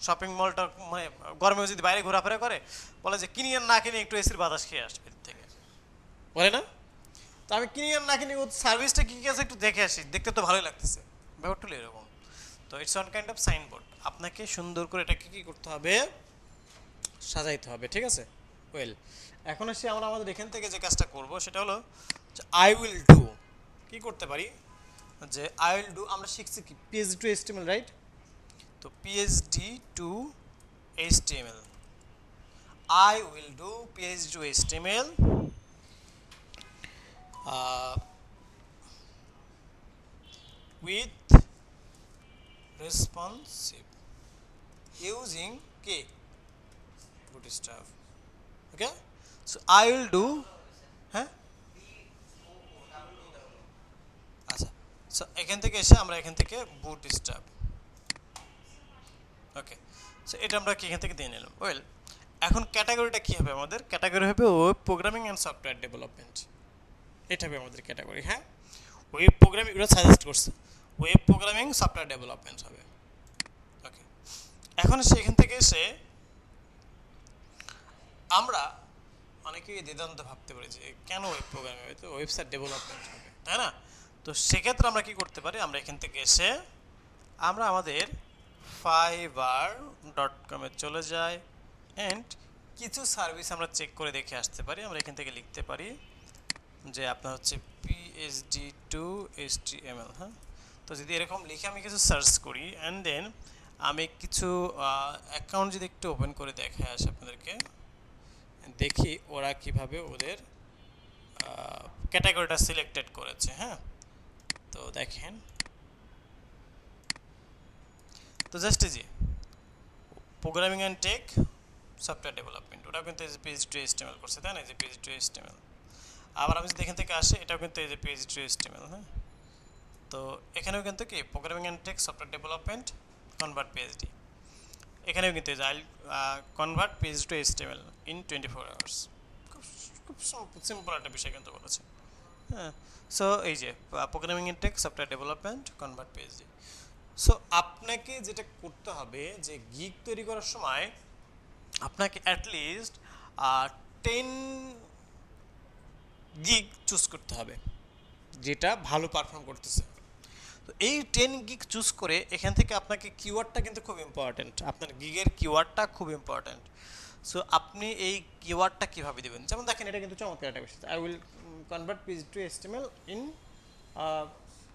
শপিং মলটা মানে গরমে যদি বাইরে ঘোরাফেরা করে, বলে যে কিনি আর না কিনে একটু এসির বাতাস খেয়ে আসবে থেকে, বলে না? তো আমি কিনি আর না কিনি, ও সার্ভিসটা কী কী আছে একটু দেখে আসি, দেখতে তো ভালোই লাগতেছে, ব্যাপারটা হলো এরকম। তো it's one kind of signboard, আপনাকে সুন্দর করে এটাকে কী করতে হবে, সাজাইতে হবে, ঠিক আছে? ওয়েল, এখন আসি আমরা আমাদের এখান থেকে যে কাজটা করব সেটা হলো যে আই উইল ডু, কী করতে পারি, যে আই উইল ডু আমরা শিখছি কি পিএইচডি টু এইচটিএমএল, রাইট? তো PhD to HTML, I will do PhD to HTML with responsive using K bootstrap, okay? So I will do, হ্যাঁ আচ্ছা, সো এখান থেকে এসে আমরা এখান থেকে bootstrap, ওকে, সো এটা আমরা কি এখান থেকে দিয়ে নিলাম। ওয়েল, এখন ক্যাটাগরিটা কি হবে আমাদের, ক্যাটাগরি হবে web programming and software development, এটা হবে আমাদের ক্যাটাগরি। হ্যাঁ, ওয়েব প্রোগ্রামিং ওরা সাজেস্ট করছে ওয়েব প্রোগ্রামিং সফটওয়্যার ডেভেলপমেন্ট হবে, ওকে। এখন সেখান থেকে এসে আমরা অনেকেই দ্বিধান্ত ভাবতে পারি যে কেন ওয়েব প্রোগ্রামিং হবে, তো ওয়েবসাইট ডেভেলপমেন্ট হবে, তাই না? তো সেক্ষেত্রে আমরা কি করতে পারি, আমরা এখান থেকে এসে আমরা আমাদের fiverr.com-এ চলে যাই অ্যান্ড কিছু সার্ভিস আমরা চেক করে দেখে আসতে পারি। আমরা এখান থেকে লিখতে পারি যে আপনার হচ্ছে পিএইচডি টু এইচটিএমএল, হ্যাঁ। তো যদি এরকম লিখে আমি কিছু সার্চ করি অ্যান্ড দেন আমি কিছু অ্যাকাউন্ট যদি একটু ওপেন করে দেখে আসি আপনাদেরকে, দেখি ওরা কিভাবে ওদের ক্যাটাগরিটা সিলেক্টেড করেছে। হ্যাঁ, তো দেখেন, তো জাস্ট জি programming and tech software development, ওটা কিন্তু এই যে পিএইচডি টু এইচটিএমএল করছে, তাই না? এই যে পিএইচডি টু এইচটিএমএল। আবার আমি যদি এখান থেকে আসি, এটাও কিন্তু এই যে পিএইচডি টু এইচটিএমএল, হ্যাঁ। তো এখানেও কিন্তু কি programming and tech software development convert PhD, এখানেও কিন্তু এই যে I'll convert PhD to HTML in 24 hours. খুব খুব সিম্পল একটা বিষয় কিন্তু বলেছে, হ্যাঁ। সো এই যে programming and tech software development convert PhD. So আপনাকে যেটা করতে হবে যে গিগ তৈরি করার সময় আপনাকে অ্যাটলিস্ট 10 গিগ চুজ করতে হবে যেটা ভালো পারফর্ম করতেছে। তো এই 10 গিগ চুজ করে এখান থেকে আপনাকে কিওয়ার্ডটা কিন্তু খুব ইম্পর্ট্যান্ট, আপনার গিগের কিওয়ার্ডটা খুব ইম্পর্ট্যান্ট। সো আপনি এই কিওয়ার্ডটা কীভাবে দেবেন, যেমন দেখেন এটা কিন্তু চমৎকার একটা বিষয়, I will convert page to HTML in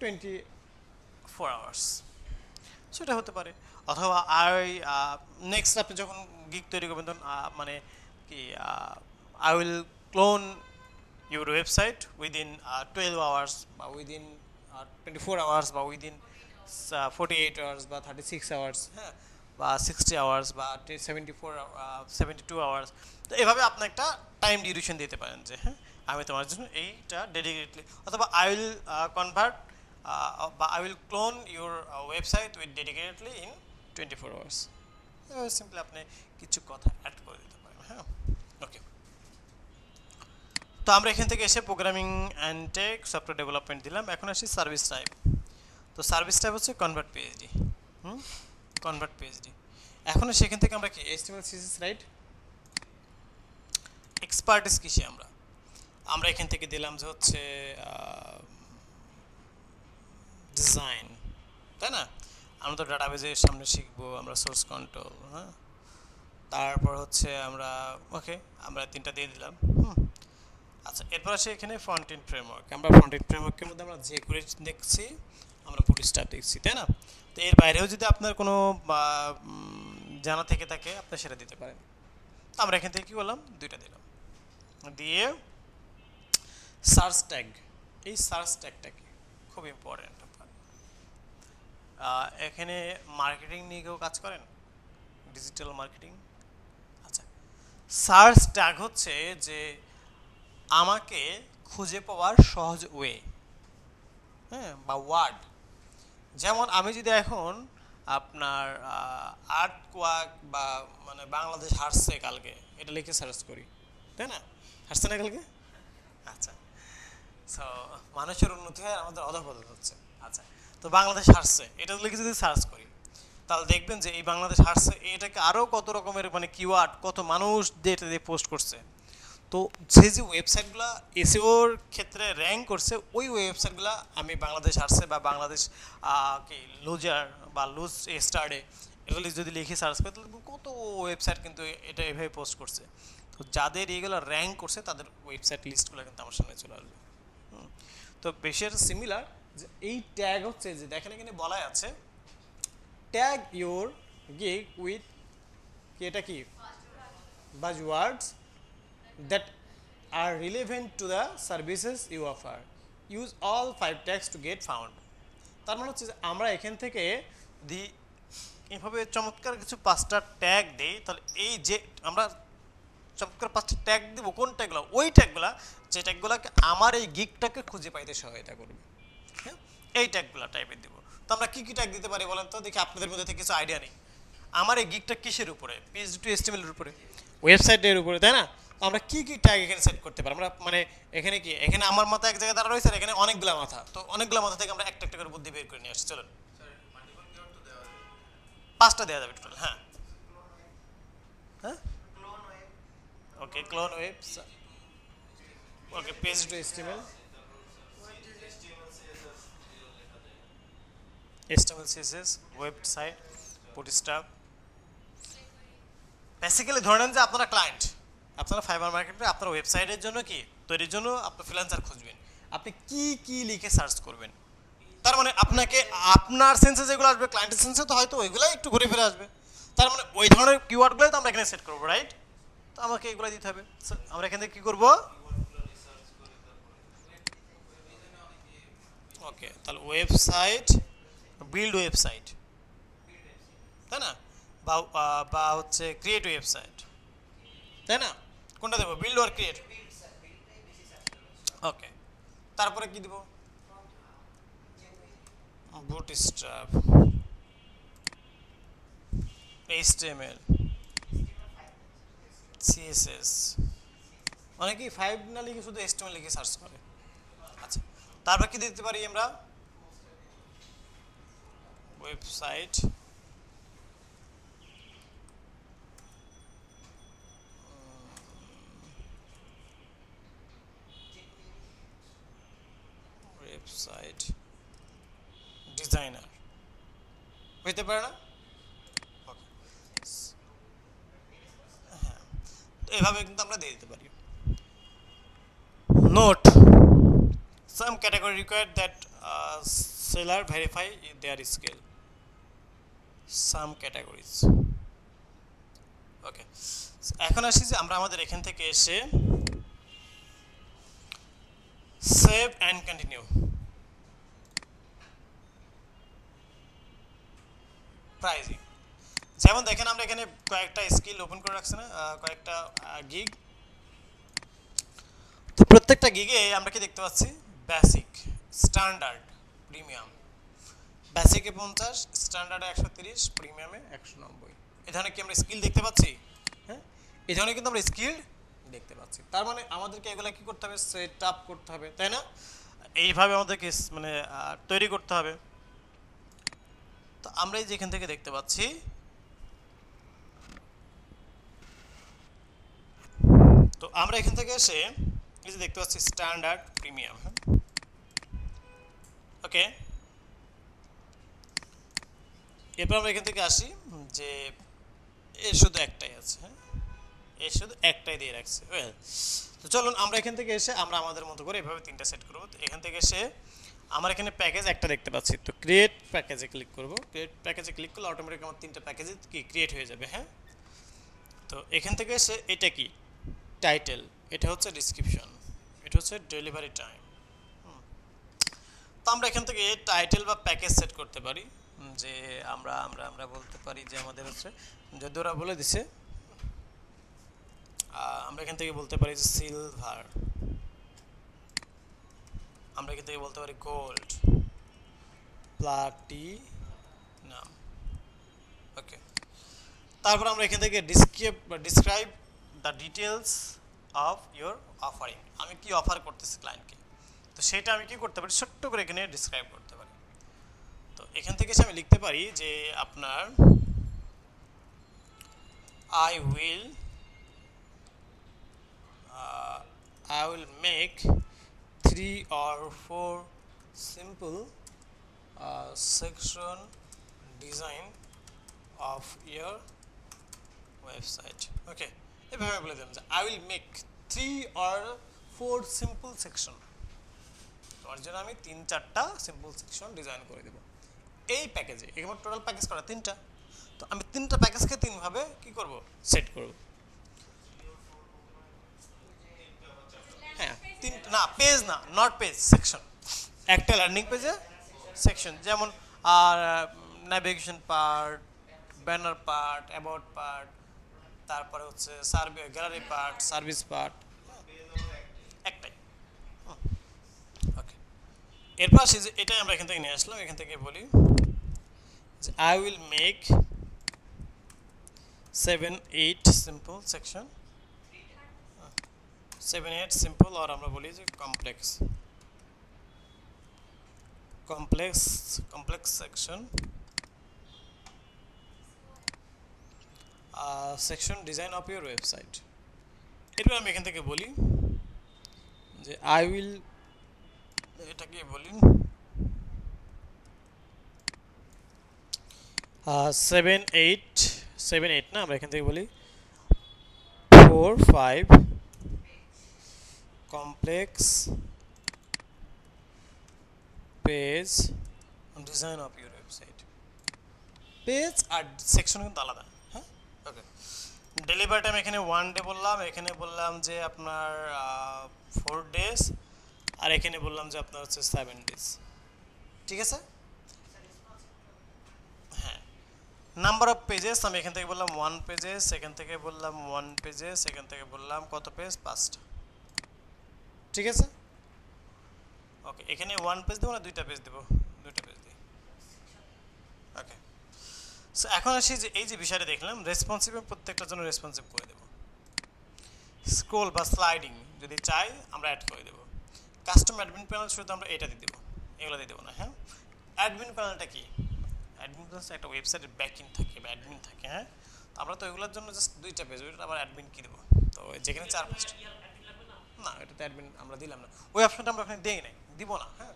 24 hours. So এটা হতে পারে, অথবা নেক্সট আপনি যখন গিগ তৈরি করবেন তখন মানে কি I will clone your website within 12 hours বা উইদিন 24 আওয়ার্স বা উইদিন 48 আওয়ার্স বা 36 আওয়ার্স, হ্যাঁ, বা 60 আওয়ার্স বা 72 আওয়ার্স। তো এভাবে আপনি একটা টাইম ডিউরেশন দিতে পারেন যে হ্যাঁ আমি তোমার জন্য এইটা ডেডিকেটলি, অথবা আই উইল কনভার্ট বা I will clone your website with dedicatedly in 24 hours. Simply আপনি কিছু কথা অ্যাড করে দিতে পারেন, হ্যাঁ, ওকে। তো আমরা এখান থেকে এসে programming and tech software development দিলাম। এখন আসি সার্ভিস টাইপ। তো সার্ভিস টাইপ হচ্ছে কনভার্ট পিএইচডি, কনভার্ট পিএইচডি। এখন সেখান থেকে আমরা কি HTML CSS, রাইট? এক্সপার্টিস কিসে আমরা এখান থেকে দিলাম যে হচ্ছে ডিজাইন, তাই না? আমরা তো ডাটাবেজের সামনে শিখবো আমরা সোর্স কন্ট্রোল, হ্যাঁ। তারপর হচ্ছে আমরা ওকে আমরা 3টা দিয়ে দিলাম। আচ্ছা, এরপর আসে এখানে ফ্রন্ট এন্ড ফ্রেমওয়ার্ক। আমরা ফ্রন্ট এন্ড ফ্রেমওয়ার্কের মধ্যে আমরা যে করে দেখছি আমরা বুটস্ট্র্যাপ দেখছি, তাই না? তো এর বাইরেও যদি আপনার কোনো জানা থেকে থাকে আপনি সেটা দিতে পারেন। তো আমরা এখান থেকে কী করলাম, 2টা দিলাম। দিয়ে সার্চ ট্যাগ, এই সার্চ ট্যাগটা কি খুব ইম্পর্টেন্ট। এখানে মার্কেটিং নিয়ে কেউ কাজ করেন, ডিজিটাল মার্কেটিং? আচ্ছা, সার্চ ট্যাগ হচ্ছে যে আমাকে খুঁজে পাওয়ার সহজ ওয়ে, হ্যাঁ, বা ওয়ার্ড। যেমন আমি যদি এখন আপনার আর্ট কোয়াক বা মানে বাংলাদেশ হারছে কালকে এটা লিখে সার্চ করি, তাই না? হারছে না কালকে? আচ্ছা, সো মানুষের উন্নতি হয়, আমাদের অধঃপতন হচ্ছে। আচ্ছা, তো বাংলাদেশ হারছে এটা লিখে যদি সার্চ করি তাহলে দেখবেন যে এই বাংলাদেশ হারছে এটাকে আরও কত রকমের মানে কিওয়ার্ড, কত মানুষ এটা দিয়ে পোস্ট করছে। তো সেই যে ওয়েবসাইটগুলো এসইওর ক্ষেত্রে র্যাঙ্ক করছে, ওই ওয়েবসাইটগুলো আমি বাংলাদেশ হারছে বা বাংলাদেশ কি লুজার বা লুজ স্টার্টে এগুলো যদি লিখে সার্চ করি তাহলে কত ওয়েবসাইট কিন্তু এটা এভাবে পোস্ট করছে। তো যাদের এগুলো র্যাঙ্ক করছে তাদের ওয়েবসাইট লিস্টগুলো কিন্তু আমার সামনে চলে আসবে। তো বিষয়টা সিমিলার, যে এই ট্যাগ হচ্ছে যে দেখেন এখানে বলা আছে ট্যাগ ইউর গিগ উইথ এটা কি বাজওয়ার্ডস that are relevant to the services you offer. Use all 5 tags to get found. তার মানে হচ্ছে যে আমরা এখান থেকে দি এভাবে চমৎকার কিছু 5টা ট্যাগ দিই, তাহলে এই যে আমরা চমৎকার 5টা ট্যাগ দিব, কোন ট্যাগগুলো? ওই ট্যাগগুলো যে ট্যাগগুলোকে আমার এই গিগটাকে খুঁজে পাইতে সহায়তা করবে, হ্যাঁ, এই ট্যাগগুলো টাইপের দিব। তো আমরা কী কী ট্যাগ দিতে পারি বলেন তো দেখি, আপনাদের মধ্যে থেকে কিছু আইডিয়া নেই। আমার এই গিগটা কিসের উপরে? PHP টু HTML এর উপরে, ওয়েবসাইটের উপরে, তাই না? আমরা কি কি ট্যাগ এখানে সেট করতে পারি? আমরা মানে এখানে কি, এখানে আমার মাথা এক জায়গায় দাঁড়া রয়েছে আর এখানে অনেকগুলো মাথা, তো অনেকগুলো মাথা থেকে আমরা একটা একটা করে বুদ্ধি বের করে নিয়ে আসছি। চলুন, 5টা দেওয়া যাবে টোটাল। হ্যাঁ হ্যাঁ, okay, clone web, okay, page to HTML, HTML CSS, website, bootstrap. Basically ধরে নেন যে আপনারা ক্লায়েন্ট, আপনারা ফাইবার মার্কেটে আপনার ওয়েবসাইটের জন্য কি তৈরির জন্য আপনি ফ্রিল্যান্সার খুঁজবেন, আপনি কি কি লিখে সার্চ করবেন? তার মানে আপনাকে আপনার সেন্সে যেগুলো আসবে ক্লায়েন্টের সেন্সে তো হয়তো ওইগুলো একটু ঘুরে ফিরে আসবে। তার মানে ওই ধরনের কিওয়ার্ডগুলোই তো আমরা এখানে সেট করবো, রাইট? তো আমাকে এগুলো দিতে হবে। আমরা এখান থেকে কী করবো? ওকে, তাহলে ওয়েবসাইট, বিল্ড ওয়েবসাইট, তাই না? বা বা হচ্ছে ক্রিয়েট ওয়েবসাইট, তাই না? কোনটা দেবো, বিল্ড আর ক্রিয়েট? ওকে, তারপরে কি দিব? Bootstrap, HTML, CSS। অনেকেই 5 না লিখে শুধু HTML লিখে সার্চ করে। আচ্ছা, তারপর কি দিতে পারি আমরা? ওয়েবসাইট, ওয়েবসাইট ডিজাইনার হইতে পারে না? হ্যাঁ, তো এভাবে কিন্তু আমরা দিয়ে দিতে পারি। Note, some category require that seller verify their skill. Some categories. ওকে, এখন আসি যে আমরা আমাদের এখান থেকে এসে সেভ অ্যান্ড কন্টিনিউ, প্রাইজিং। যেমন দেখেন আমরা এখানে কয়েকটা স্কিল ওপেন করে রাখছি না, কয়েকটা গিগ। তো প্রত্যেকটা গিগে আমরা কি দেখতে পাচ্ছি? Basic, standard, premium. বেসিকে 50, স্ট্যান্ডার্ডে 130, প্রিমিয়ামে 190। এই ধরনের কি আমরা স্কিল দেখতে পাচ্ছি? হ্যাঁ, এই ধরনের কিন্তু আমরা স্কিল দেখতে পাচ্ছি। তার মানে আমাদেরকে এগুলো কি করতে হবে? সেট আপ করতে হবে, তাই না? এইভাবে আমাদেরকে মানে তৈরি করতে হবে। তো আমরা এই যেখান থেকে দেখতে পাচ্ছি, তো আমরা এখান থেকে এসে এই যে দেখতে পাচ্ছি স্ট্যান্ডার্ড, প্রিমিয়াম। হ্যাঁ, ওকে, এরপর আমরা এখান থেকে আসি যে এর শুধু একটাই আছে, হ্যাঁ, এর শুধু একটাই দিয়ে রাখছে। ওয়েল, তো চলুন আমরা এখান থেকে এসে আমরা আমাদের মতো করে এভাবে 3টা সেট করবো। তো এখান থেকে এসে আমার এখানে প্যাকেজ একটা দেখতে পাচ্ছি, তো ক্রিয়েট প্যাকেজে ক্লিক করব। ক্রিয়েট প্যাকেজে ক্লিক করলে অটোমেটিক আমার 3টা প্যাকেজে কি ক্রিয়েট হয়ে যাবে। হ্যাঁ, তো এখান থেকে এসে এটা কি টাইটেল, এটা হচ্ছে ডেসক্রিপশন, এটা হচ্ছে ডেলিভারি টাইম। তো আমরা এখান থেকে টাইটেল বা প্যাকেজ সেট করতে পারি, যে আমরা আমরা আমরা বলতে পারি যে আমাদের হচ্ছে, যদি ওরা বলে দিছে আমরা এখান থেকে বলতে পারি যে সিলভার, আমরা এখান থেকে বলতে পারি গোল্ড, প্লাটিনাম। ওকে, তারপর আমরা এখান থেকে describe the details of your offering, আমি কি অফার করতেছি ক্লায়েন্টকে, তো সেটা আমি কি করতে পারি, ছোট্ট করে এখানে ডিসক্রাইব করতে পারি। তো এখান থেকে আমি লিখতে পারি যে আপনার I will make 3 or 4 simple section design of your website. Okay, এভাবে বলে দিলাম যে I will make 3 or 4 simple section, তোমার জন্য আমি 3-4টা সিম্পল সেকশন ডিজাইন করে দেব এই প্যাকেজে। এখানে টোটাল প্যাকেজ করা 3টা, তো আমি 3টা প্যাকেজকে 3 ভাবে কি করব, সেট করব। হ্যাঁ, না পেজ না, নট পেজ, সেকশন। একটা ল্যান্ডিং পেজে সেকশন, যেমন আর navigation part, banner part, about part, তারপরে হচ্ছে survey gallery part, service part, একটাই। ওকে, এরপর আসি যে এটাই আমরা এখান থেকে নিয়ে আসলাম, এখান থেকে বলি যে I will make 7-8 simple section, 7-8 simple, আর আমরা বলি যে complex section, section design of your website. এরপর আমি এখান থেকে বলি যে আই উইল, এটাকে বলি 7-8 না, আমরা এখান থেকে বলি 4-5 complex page design of your website. Page আর সেকশন কিন্তু আলাদা। হ্যাঁ, ওকে। ডেলিভারি টাইম এখানে 1 ডে বললাম, এখানে বললাম যে আপনার 4 ডেজ, আর এখানে বললাম যে আপনার হচ্ছে 7 ডেজ। ঠিক আছে, হ্যাঁ। নাম্বার অফ পেজেস আমি এখান থেকে বললাম 1 পেজেস, এখান থেকে বললাম 1 পেজেস, এখান থেকে বললাম কত পেজ, 5টা। ঠিক আছে, ওকে। এখানে 1 পেজ দেবো না 2টা পেজ দেবো, 2টা পেজ দিই। ওকে, সো এখন আসি যে এই যে বিষয়টা দেখলাম, রেসপন্সিভ, প্রত্যেকটার জন্য রেসপন্সিভ করে দেবো। স্ক্রোল বা স্লাইডিং যদি চাই আমরা অ্যাড করে দেবো। কাস্টম অ্যাডমিন প্যানেল শুধু আমরা এটা দিয়ে দেবো, এগুলো দিয়ে দেবো না। হ্যাঁ, অ্যাডমিন প্যানেলটা কি, অ্যাডমিন প্যানেল একটা ওয়েবসাইটের ব্যাকইন থাকে বা অ্যাডমিন থাকে। হ্যাঁ, তো আমরা তো এগুলোর জন্য জাস্ট 2টা পেজ, ওইটা আবার অ্যাডমিন কি দেবো, তো যেখানে 4-5টা, না এটাতে অ্যাডমিন আমরা দিলাম না, ওই অপশনটা আমরা ওখানে দিই নাই, দিব না। হ্যাঁ,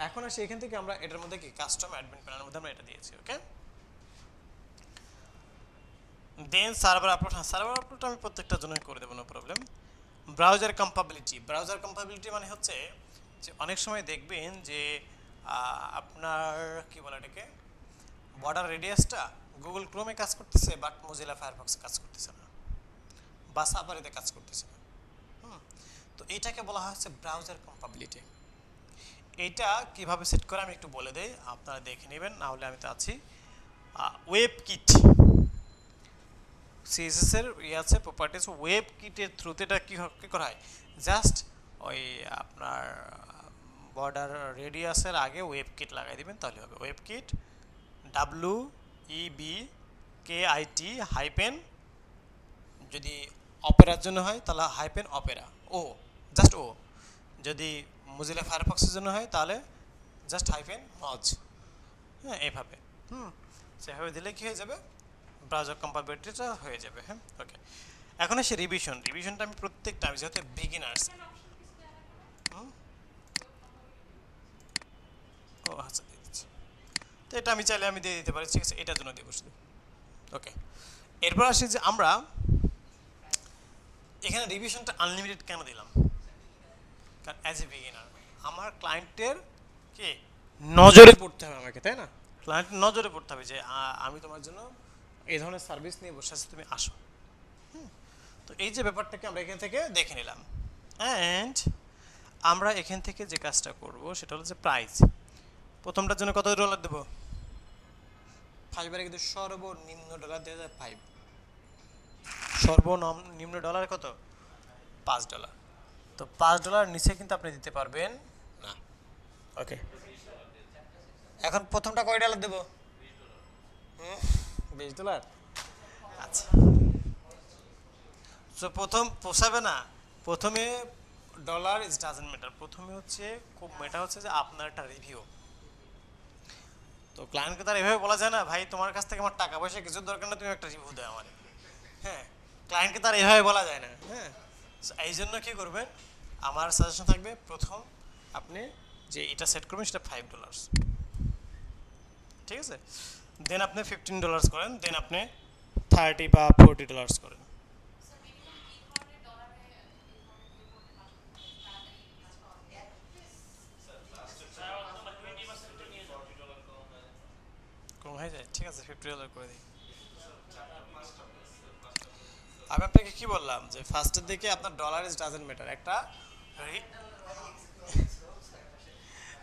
এখন আসি এখান থেকে আমরা এটার মধ্যে কি কাস্টম অ্যাডমিন প্যানেলের মধ্যে আমরা এটা দিয়েছি। ওকে, দেন সার্ভার আপলোড, হ্যাঁ সার্ভার আপলোড আমি প্রত্যেকটার জন্য করে দেবো, নো প্রবলেম। ব্রাউজার কম্পাবিলিটি মানে হচ্ছে যে অনেক সময় দেখবেন যে আপনার কি বলে এটাকে, বর্ডার রেডিয়াসটা গুগল ক্রোমে কাজ করতেছে বাট মোজিলা ফায়ারফক্সে কাজ করতেছে না, বা সাফারিতে কাজ করতেছে না। তো এইটাকে বলা হচ্ছে ব্রাউজার কম্পাবিলিটি। এইটা কিভাবে সেট করে আমি একটু বলে দেই, আপনারা দেখে নেবেন, না হলে আমি তো আছি। ওয়েব কিট, সিএসএস এর আছে প্রপার্টিজ, ওয়েব কিটের থ্রুতে এটা কি করা হয়, জাস্ট ওই আপনার বর্ডার রেডিয়াসের আগে ওয়েব কিট লাগাই দিবেন, তাহলে হবে। ওয়েব কিট WEBKIT হাইপেন, যদি অপেরার জন্য হয় তাহলে হাইপেন অপেরা, ও জাস্ট ও, যদি মোজিলা ফায়ারফক্সের জন্য হয় তাহলে জাস্ট হাইপেন মজ। হ্যাঁ, এইভাবে সেভাবে দিলে কি হয়ে যাবে, ব্রাউজার কম্পাবিলিটিটা হয়ে যাবে। হ্যাঁ, ওকে। এখন আসে রিভিশনটা আমি প্রত্যেকটা, আমি যেহেতু বিগিনার্স, ও আচ্ছা দিয়ে দিচ্ছি, তো এটা আমি চাইলে আমি দিয়ে দিতে পারি। ঠিক আছে, এটার জন্য দেবো শুধু। ওকে, এরপর আসি যে আমরা এখানে রিভিশনটা আনলিমিটেড কেন দিলাম, কারণ অ্যাজ এ বিগিনার আমার ক্লায়েন্টের কি নজরে পড়তে হবে আমাকে, তাই না? ক্লায়েন্টের নজরে পড়তে হবে যে আমি তোমার জন্য এই ধরনের সার্ভিস নিয়ে বসে আছি, তুমি আসো। তো এই যে ব্যাপারটাকে আমরা এখান থেকে দেখে নিলাম। অ্যান্ড আমরা এখান থেকে যে কাজটা করব সেটা হলো যে প্রাইস। প্রথমটার জন্য কত ডলার দেবো? ফাইবারে কিন্তু সর্বনিম্ন ডলার দেওয়া যায় 5। সর্বনিম্ন ডলার কত? $5। তো $5 নিচে কিন্তু আপনি দিতে পারবেন না। ওকে, এখন প্রথমটা কয় ডলার দেবো? $20। আচ্ছা, তো প্রথম পোষাবে না। প্রথমে ডলার ইজ ডাজেন্ট ম্যাটার, প্রথমে হচ্ছে খুব ম্যাটার হচ্ছে যে আপনার একটা রিভিউ। তো ক্লায়েন্টকে তার এভাবে বলা যায় না, ভাই তোমার কাছ থেকে আমার টাকা পয়সা কিছুর দরকার না, তুমি একটা রিভিউ দাও আমার। হ্যাঁ, ক্লায়েন্টকে তার এভাবে বলা যায় না। হ্যাঁ, এই জন্য কী করবেন, আমার সাজেশন থাকবে প্রথম আপনি যে এটা সেট করবেন সেটা $5, ঠিক আছে? দেন আপনি $15 করেন, দেন আপনি 30 বা $40 করেন। কম হয়ে যায়, ঠিক আছে, $50 করে দিই। আমি আপনাকে কি বললাম যে ফার্স্টের দিকে আপনার ডলার ইজ ডাজেন্ট ম্যাটার, একটা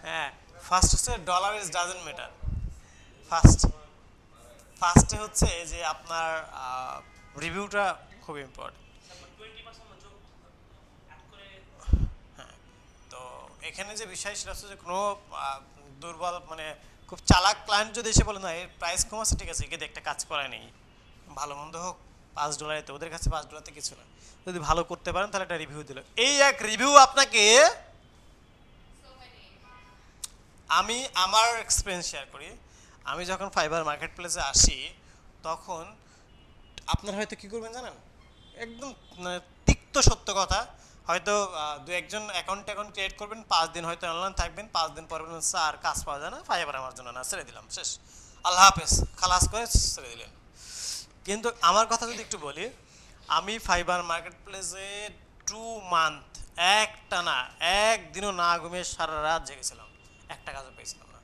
হ্যাঁ, ফার্স্ট হচ্ছে dollar is doesn't matter. First ফার্স্টে হচ্ছে যে আপনার রিভিউটা খুব ইম্পর্টেন্ট। হ্যাঁ, তো এখানে যে বিষয় সেটা হচ্ছে যে কোনো দুর্বল মানে খুব চালাক ক্লায়েন্ট যদি এসে বলে না এর প্রাইস কম আছে, ঠিক আছে, একে একটা কাজ করায় নেই, ভালো মন্দ হোক $5, তো ওদের কাছে $5 কিছু না। যদি ভালো করতে পারেন তাহলে একটা রিভিউ দিল, এই এক রিভিউ আপনাকে। আমি আমার এক্সপিরিয়েন্স শেয়ার করি। আমি যখন ফাইবার মার্কেট প্লেসে আসি তখন আপনারা হয়তো কী করবেন জানেন, একদম মানে তিক্ত সত্য কথা, হয়তো দু একজন অ্যাকাউন্ট ক্রিয়েট করবেন, 5 দিন হয়তো অনলাইন থাকবেন, 5 দিন পর বলবেন স্যার কাজ পাওয়া যায় না, ফাইবার আমার জন্য না, ছেড়ে দিলাম, শেষ, আল্লাহ হাফেজ, খালাস করে ছেড়ে দিলেন। কিন্তু আমার কথা যদি একটু বলি, আমি ফাইবার মার্কেট প্লেসে 2 মান্থ একটা না একদিনও না ঘুমিয়ে সারা রাত জেগেছিলাম, একটা কাজও পেয়েছিলাম না।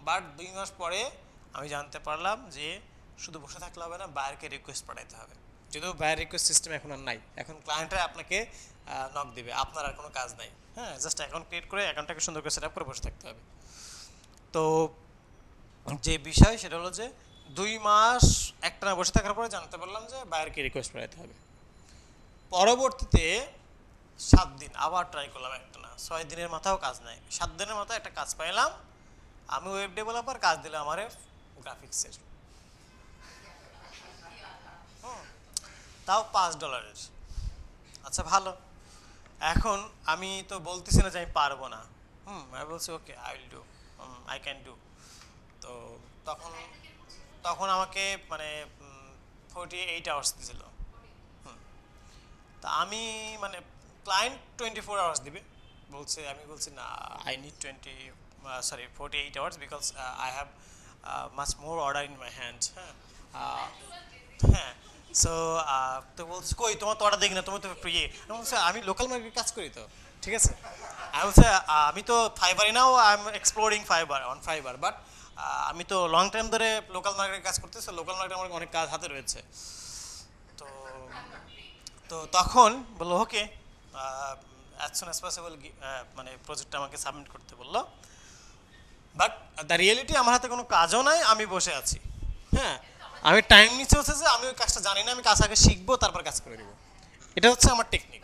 বাট 2 মাস পরে আমি জানতে পারলাম যে শুধু বসে থাকলে হবে না, বায়ারকে রিকোয়েস্ট পাঠাইতে হবে। যদিও বায়ার রিকোয়েস্ট সিস্টেম এখন আর নাই, এখন ক্লায়েন্টরা আপনাকে নক দিবে, আপনার আর কোনো কাজ নাই। হ্যাঁ, জাস্ট অ্যাকাউন্ট ক্রিয়েট করে অ্যাকাউন্টটাকে সুন্দর করে সেট আপ করে বসে থাকতে হবে। তো যে বিষয় সেটা হলো যে 2 মাস একটানা বসে থাকার পরে জানতে পারলাম যে বায়ারকে রিকোয়েস্ট পাঠাইতে হবে। পরবর্তীতে 7 দিন আবার ট্রাই করলাম, একটানা 6 দিনের মাথাও কাজ নাই, 7 দিনের মাথায় একটা কাজ পাইলাম। আমি ওয়েব ডেভেলপার, কাজ দিলাম আমার গ্রাফিক্সের, তাও $5। আচ্ছা ভালো, এখন আমি তো বলতেছি না যে আমি পারবো না, আমি বলছি okay I will do, I can do. তো তখন তখন আমাকে মানে 48 আওয়ার্স দিয়েছিল। তা আমি মানে ক্লায়েন্ট 24 আওয়ার্স দিবে বলছে, আমি বলছি না, I need 48 hours because I have much more order in my hand. হ্যাঁ, হ্যাঁ, সো তো বলছি কই তোমার তো অর্ডার দেখি না, তুমি তো ইয়ে, আমি বলছি আমি লোকাল মার্কেটে কাজ করি তো, ঠিক আছে। আমি বলছি আমি তো ফাইবারে now, I am exploring Fiverr on Fiverr, but আমি তো লং টাইম ধরে লোকাল মার্কেটে কাজ করতেছি, লোকাল মার্কেটে আমার অনেক কাজ হাতে রয়েছে। তো তো তখন বললো ওকে, অ্যাজ সুন অ্যাজ পসিবল, মানে প্রজেক্টটা আমাকে সাবমিট করতে বললো। বাট দ্য রিয়েলিটি আমার হাতে কোনো কাজও নাই, আমি বসে আছি। হ্যাঁ, আমি টাইম নিচ্ছে হচ্ছে যে আমি ওই কাজটা জানি না, আমি কাজ আগে শিখবো তারপর কাজ করে দেবো, এটা হচ্ছে আমার টেকনিক।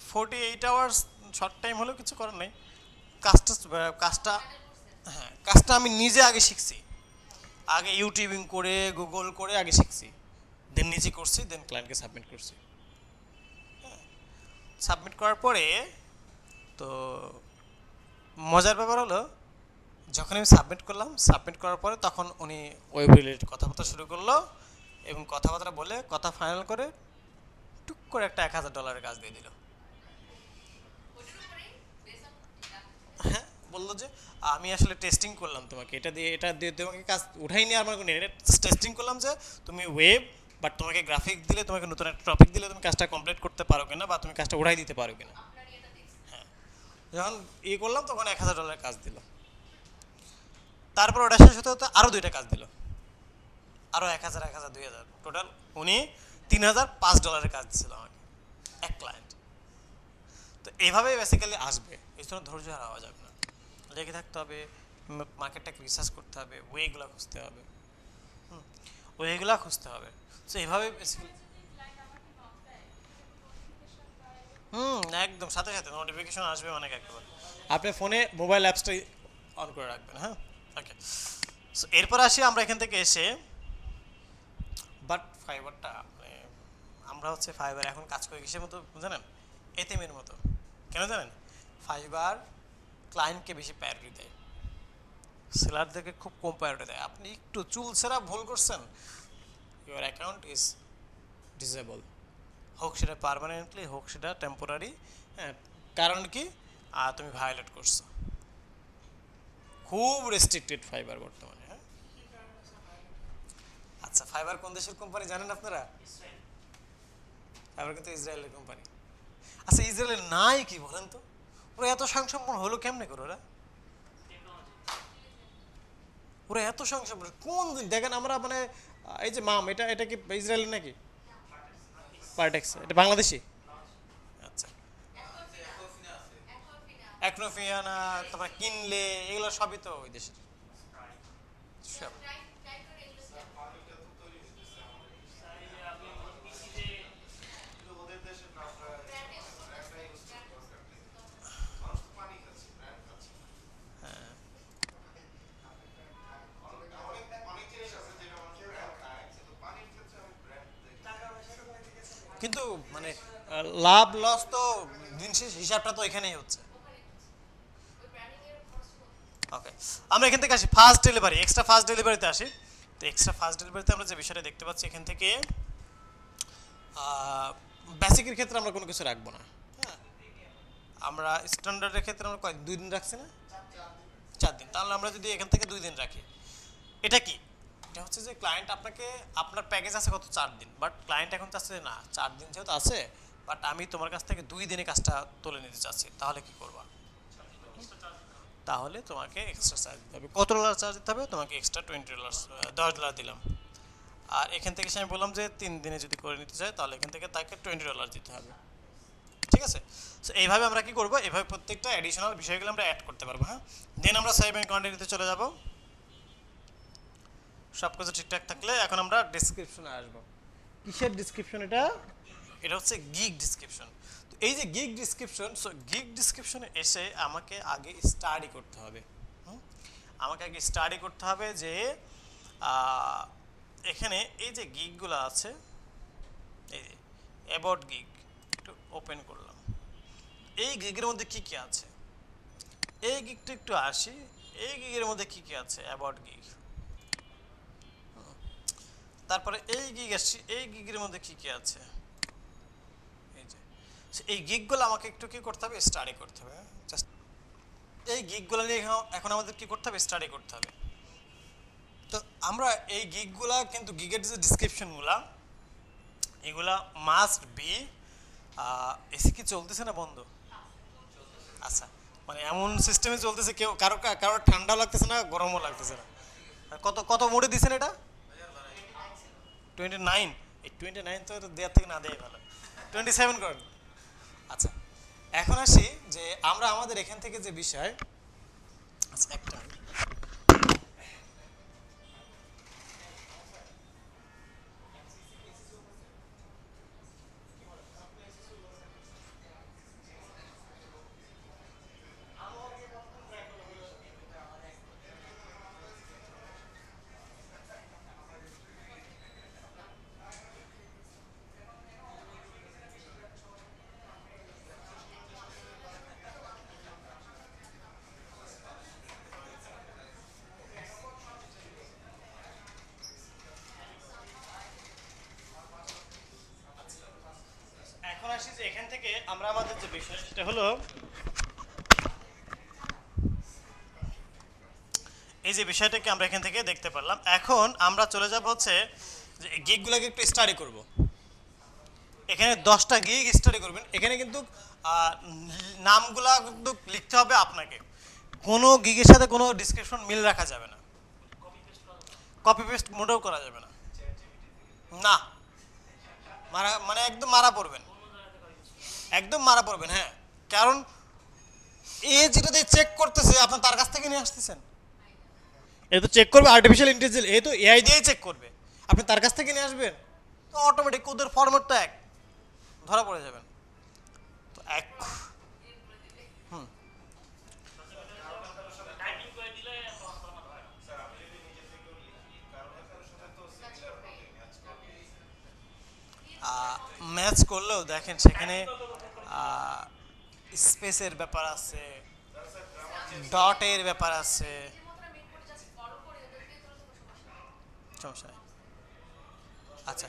48 আওয়ার্স শর্ট টাইম হলেও কিছু করার নেই। কাজটা কাজটা হ্যাঁ, কাজটা আমি নিজে আগে শিখছি, আগে ইউটিউবিং করে গুগল করে আগে শিখছি, দেন নিজে করছি, দেন ক্লায়েন্টকে সাবমিট করছি। সাবমিট করার পরে তো মজার ব্যাপার হলো, যখন আমি সাবমিট করলাম, সাবমিট করার পরে তখন উনি ওয়েব রিলেটেড কথাবার্তা শুরু করলো, এবং কথাবার্তা বলে কথা ফাইনাল করে টুক করে একটা $1000 কাজ দিয়ে দিল। হ্যাঁ, বললো যে আমি আসলে টেস্টিং করলাম তোমাকে, এটা দিয়ে তোমাকে কাজ উঠাই নিয়ে আমার কোনো টেস্টিং করলাম যে তুমি ওয়েব বাট তোমাকে গ্রাফিক দিলে, তোমাকে নতুন একটা টপিক দিলে তুমি কাজটা কমপ্লিট করতে পারো কিনা, বা তুমি কাজটা উঠাই দিতে পারো কিনা। হ্যাঁ, যখন করলাম তখন $1000 কাজ দিল। তারপর ওটা শেষ হতে হতে আরও 2টা কাজ দিল, আরও 1000 1000 2000 টোটাল উনি $3005 কাজ দিছিল আমাকে এক ক্লায়েন্ট। তো এইভাবেই বেসিক্যালি আসবে, এই জন্য ধৈর্য হারাওয়া যাবে না, লেগে থাকতে হবে, মার্কেটটাকে রিসার্চ করতে হবে, ওয়েগুলো খুঁজতে হবে, ওয়েগুলো খুঁজতে হবে। তো এইভাবে বেসিক্যালি একদম সাথে সাথে নোটিফিকেশন আসবে অনেক একেবারে। আপনি ফোনে মোবাইল অ্যাপসটাই অন করে রাখবেন, হ্যাঁ ওকে। সো এরপর আসি আমরা এখান থেকে এসে, বাট ফাইবারটা মানে আমরা হচ্ছে ফাইবার এখন কাজ করি কিসের মতো জানেন, এটিএমের মতো। কেন জানেন, ফাইবার ক্লায়েন্টকে বেশি প্রায়োরিটি দেয়, সেলারদেরকে খুব কম প্রায়োরিটি দেয়। আপনি একটু চুল ছেঁড়া ভুল করছেন, ইউর অ্যাকাউন্ট ইজ ডিসেবল, হোক সেটা পার্মানেন্টলি হোক সেটা টেম্পোরারি। হ্যাঁ, কারণ কি, তুমি ভায়োলেট করছো। খুব রেস্ট্রিক্টেড ফাইবার বর্তমানে। হ্যাঁ আচ্ছা, ফাইবার কোন দেশের কোম্পানি জানেন আপনারা? ফাইবার কিন্তু ইসরায়েলের কোম্পানি। আচ্ছা, ইসরায়েলের নাই কি বলেন তো, ওরা এত সংসম্পন্ন হলো কেমনে করে? ওরা ওরা এত সংসম্পন্ন কোন দিন দেখেন আমরা মানে এই যে মাম, এটা এটা কি ইসরায়েলের নাকি? পার্টেক্স, এটা বাংলাদেশি? আচ্ছা, অ্যাক্নোফিয়ানা, তারপর কিনলে, এগুলো সবই তো ওই দেশের সব। কিন্তু মানে লাভ লস তো দিন শেষ হিসাবটা তো এখানেই হচ্ছে। ওকে, আমরা এখান থেকে আসি ফাস্ট ডেলিভারি, এক্সট্রা ফাস্ট ডেলিভারিতে আসি। তো এক্সট্রা ফাস্ট ডেলিভারিতে আমরা যে বিষয়টা দেখতে পাচ্ছি এখান থেকে, বেসিকের ক্ষেত্রে আমরা কোনো কিছু রাখবো না। হ্যাঁ, আমরা স্ট্যান্ডার্ডের ক্ষেত্রে আমরা কয় 2 দিন রাখছি না, 4 দিন। তাহলে আমরা যদি এখান থেকে 2 দিন রাখি, এটা কি, এটা হচ্ছে যে ক্লায়েন্ট আপনাকে, আপনার প্যাকেজ আছে কত 4 দিন, বাট ক্লায়েন্ট এখন চাচ্ছে যে না 4 দিন যেহেতু আছে, বাট আমি তোমার কাছ থেকে 2 দিনে কাজটা তুলে নিতে চাচ্ছি, তাহলে কি করবা? তাহলে তোমাকে এক্সট্রা চার্জ দিতে হবে। কত ডলার চার্জ দিতে হবে? তোমাকে এক্সট্রা $20, $10 দিলাম। আর এখান থেকে আমি বললাম যে 3 দিনে যদি করে নিতে চাই, তাহলে এখান থেকে তাকে $20 দিতে হবে। ঠিক আছে, সো এইভাবে আমরা কি করবো, এইভাবে প্রত্যেকটা অ্যাডিশনাল বিষয়গুলো আমরা অ্যাড করতে পারবো। হ্যাঁ, দেন আমরা সেভ এন্ড কন্টিনিউতে চলে যাব। সব কিছু ঠিকঠাক থাকলে এখন আমরা ডেসক্রিপশনে আসবো। কিসের ডিসক্রিপশন এটা? এটা হচ্ছে গিগ ডিসক্রিপশন। তো এই যে গিগ ডিসক্রিপশন, সো গিগ ডিসক্রিপশনে এসে আমাকে আগে স্টাডি করতে হবে। আমাকে আগে স্টাডি করতে হবে যে এখানে এই যে গিগগুলো আছে, এই যে অ্যাবাউট গিগ, একটু ওপেন করলাম, এই গিগের মধ্যে কি কি আছে, এই গিগটা একটু আসি, এই গিগের মধ্যে কি কি আছে, অ্যাবাউট গিগ। তারপরে এই গিগ আসছি, এই গিগের মধ্যে কি কি আছে, এই যে এই গিগগুলো আমাকে একটু কি করতে হবে, স্টাডি করতে হবে। জাস্ট এই গিগগুলো নিয়ে এখন আমাদের কি করতে হবে, স্টাডি করতে হবে। তো আমরা এই গিগগুলা কিন্তু গিগের যে ডিসক্রিপশনগুলা, এগুলা মাস্ট বি। এসি কি চলতেছে না বন্ধ? আচ্ছা, মানে এমন সিস্টেমে চলতেছে, কেউ কারো কারো ঠান্ডা লাগতেছে না, গরমও লাগতেছে না। কত কত মোডে দিছেন এটা? 29। এই 29 তো দেওয়ার থেকে না দেয় ভালো, 27 করেন। আচ্ছা, এখন আসি যে আমরা আমাদের এখান থেকে যে বিষয়, আচ্ছা একটা এখন আসি যে এখান থেকে আমরা আমাদের যে বিষয় সেটা হলো এই যে বিষয়টাকে আমরা এখান থেকে দেখতে পারলাম। এখন আমরা চলে যাব হচ্ছে যে গিগগুলোকে একটু স্টাডি করব। এখানে 10টা গিগ স্টাডি করবেন। এখানে কিন্তু নামগুলা কিন্তু লিখতে হবে আপনাকে, কোনো গিগের সাথে কোনো ডিসক্রিপশন মিল রাখা যাবে না, কপি পেস্ট মোটেও করা যাবে না। না, মারা মানে একদম মারা পড়বেন, একদম মারা পড়বেন। হ্যাঁ, কারণ এ যেটা দিয়ে চেক করতেছে আপনার তার কাছ থেকে নিয়ে আসতেছেন, এ তো চেক করবে আর্টিফিশিয়াল ইন্টেলিজেন্স, এ তো এআই দিয়েই চেক করবে, আপনি তার কাছ থেকে নিয়ে আসবেন, তো অটোমেটিক ওদের ফরম্যাট তো এক, ধরা পড়ে যাবেন। তো এক হুম ম্যাচ করলেও দেখেন সেখানে স্পেসের ব্যাপার আছে, ডটের ব্যাপার আছে, সমস্যা নেই। আচ্ছা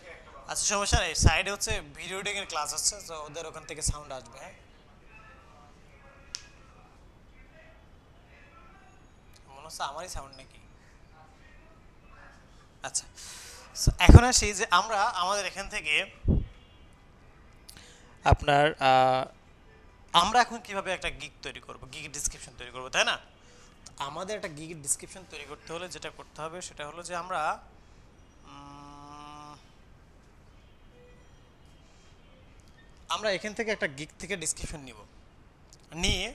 আচ্ছা, সমস্যা নেই, সাইডে হচ্ছে ভিডিও এডিটিং ক্লাস হচ্ছে, তো ওদের ওখান থেকে সাউন্ড আসবে। হ্যাঁ, মনে হচ্ছে আমারই সাউন্ড নাকি। আচ্ছা, so এখন আসি যে আমরা আমাদের এখান থেকে আপনার আমরা এখন কিভাবে একটা গিগ তৈরি করব, গিগ ডিসক্রিপশন তৈরি করব, তাই না? আমাদের একটা গিগ ডিসক্রিপশন তৈরি করতে হলে যেটা করতে হবে সেটা হলো যে আমরা আমরা এখান থেকে একটা গিগ থেকে ডিসক্রিপশন নিব, নিয়ে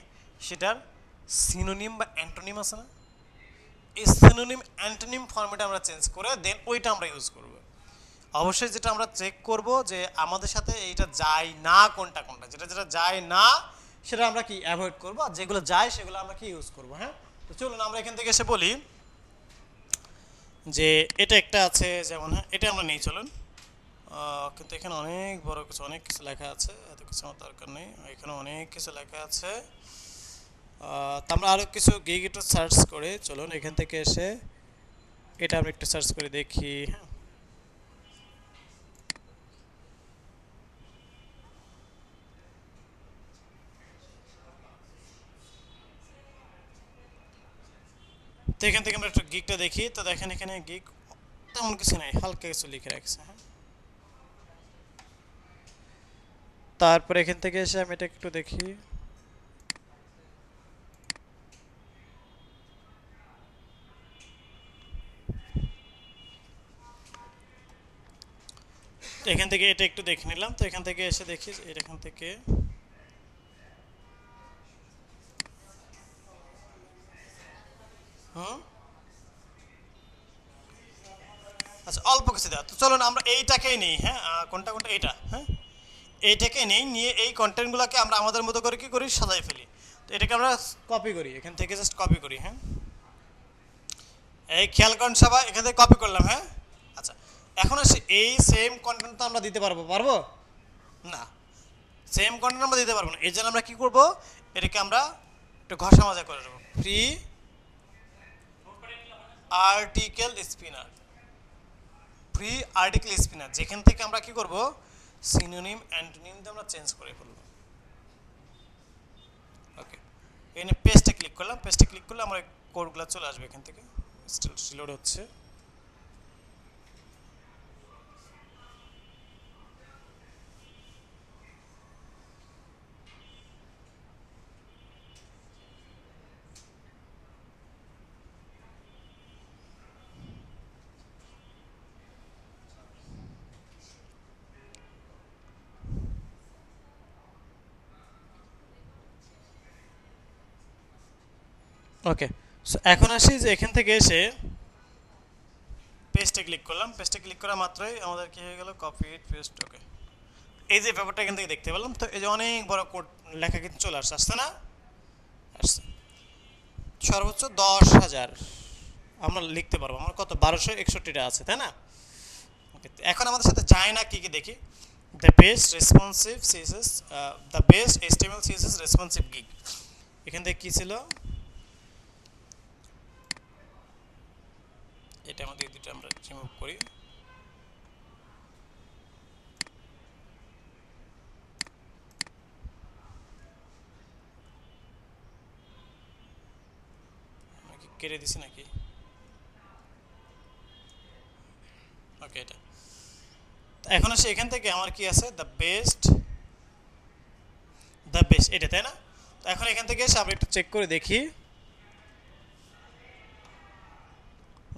সেটার সিনোনিম বা অ্যান্টোনিম আছে না, এই সিনোনিম অ্যান্টোনিম ফরম্যাটে আমরা চেঞ্জ করে দেন ওইটা আমরা ইউজ করব। অবশ্যই যেটা আমরা চেক করব যে আমাদের সাথে এইটা যায় না, কোনটা কোনটা, যেটা যেটা যায় না সেটা আমরা কি অ্যাভয়েড করব, আর যেগুলো যায় সেগুলো আমরা কি ইউজ করব। হ্যাঁ, তো চলুন আমরা এখান থেকে এসে বলি যে এটা একটা আছে, যেমন হ্যাঁ এটা আমরা নেই, চলুন। কিন্তু এখানে অনেক বড় কিছু, অনেক কিছু লেখা আছে, এত কিছু আমার দরকার নেই, এখানে অনেক কিছু লেখা আছে। তো আমরা আরও কিছু গিগ একটু সার্চ করে, চলুন এখান থেকে এসে এটা আমরা একটু সার্চ করে দেখি। হ্যাঁ, তো এখান থেকে আমরা একটু গিগটা দেখি, তো দেখেন এখানে গিগ তেমন কিছু নেই, হালকা কিছু লিখে রাখছে। হ্যাঁ, তারপরে এখান থেকে এসে আমি এটা একটু দেখি, তো এখান থেকে এটা একটু দেখে নিলাম, তো এখান থেকে এসে দেখি এটা এখান থেকে হুম আচ্ছা অল্প কিছু দেওয়া, তো চলুন আমরা এইটাকেই নিই। হ্যাঁ, কোনটা কোনটা, এইটা, হ্যাঁ এইটাকে নেই, নিয়ে এই কন্টেন্টগুলোকে আমরা আমাদের মতো করে কি করি, সাজাই ফেলি। তো এটাকে আমরা কপি করি, এখান থেকে জাস্ট কপি করি। হ্যাঁ, এই খেয়াল করেন সবাই, এখান থেকে কপি করলাম। হ্যাঁ, আচ্ছা এখন আসি এই সেম কন্টেন্ট তো আমরা দিতে পারবো, পারবো না, সেম কন্টেন্ট আমরা দিতে পারবো না, এই জন্য আমরা কি করব, এটাকে আমরা একটু ঘষা মাজা করে দেবো, free article spinner, free article spinner, যেখান থেকে আমরা কি করব, সিনোনিম অ্যান্টোনিম দিয়ে আমরা চেঞ্জ করে ফেলবো। ওকে, এখানে পেস্টে ক্লিক করলাম, পেস্টে ক্লিক করলে আমার কোডগুলো চলে আসবে এখান থেকে, স্টিল রিলোড হচ্ছে। ওকে, সো এখন আসি যে এখান থেকে এসে পেস্টে ক্লিক করলাম, পেস্টে ক্লিক করা মাত্রই আমাদের কি হয়ে গেল, কপি পেস্ট। ওকে, এই যে ব্যাপারটা এখান থেকে দেখতে পেলাম, তো এই যে অনেক বড় কোড লেখা কিন্তু চলে আসছে, আসছে না, আসছে, সর্বোচ্চ 10,000 আমরা লিখতে পারবো, আমার কত 1261টা আছে, তাই না? Okay, এখন আমাদের সাথে যায় না কি কি দেখি, the best responsive CSS, the best HTML CSS responsive gig, এখান থেকে কি ছিল, এটা আমাদের দুটো আমরা রিমুভ করি, কেটে দিছি নাকি, ওকে এটা, এখন আসে এখান থেকে আমার কি আছে, দ্য বেস্ট এটা, তাই না? তো এখন এখান থেকে এসে আমরা একটু চেক করে দেখি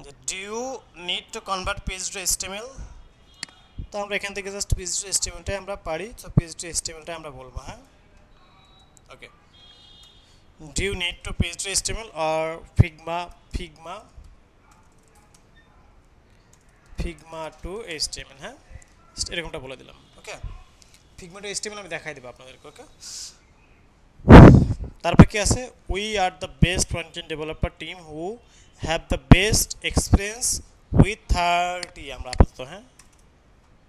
যে do you need to convert page to HTML, তো আমরা এখান থেকে জাস্ট page2html-টাই আমরা পারি, তো page2html-টাই আমরা বলবো। হ্যাঁ, ওকে। Do you need to page2html or Figma to HTML? হ্যাঁ, এরকমটা বলে দিলাম। ওকে, Figma to HTML আমি দেখাই দেবো আপনাদেরকে। ওকে, তারপর কি আছে, we are the best front end developer team who have the best experience with 30, আমরা আপাতত। হ্যাঁ,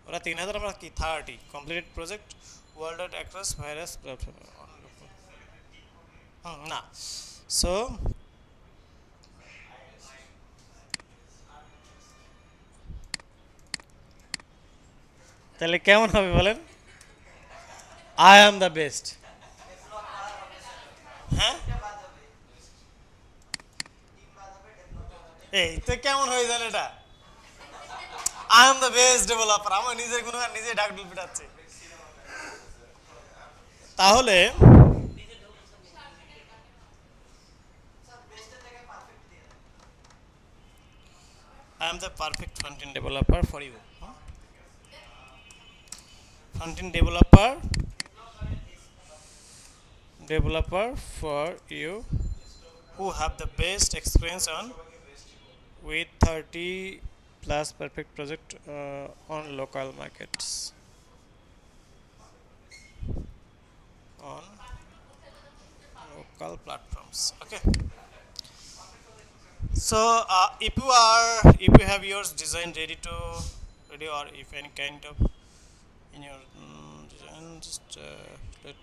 ওরা 3000, আমরা কি 30 completed project world across virus না। সো তাহলে কেমন হবে বলেন? I am the best. হ্যাঁ, এই তো কেমন হয়ে যান এটা? I am the best developer, আমার নিজের কোনো নিজে ডাক ডুল পিটাচ্ছে। তাহলে I am the perfect front-end developer for you. Front-end developer for you who have the best experience on with 30 plus perfect project on local markets. On local platforms. Okay. So if you have yours design ready or if any kind of in your design, just let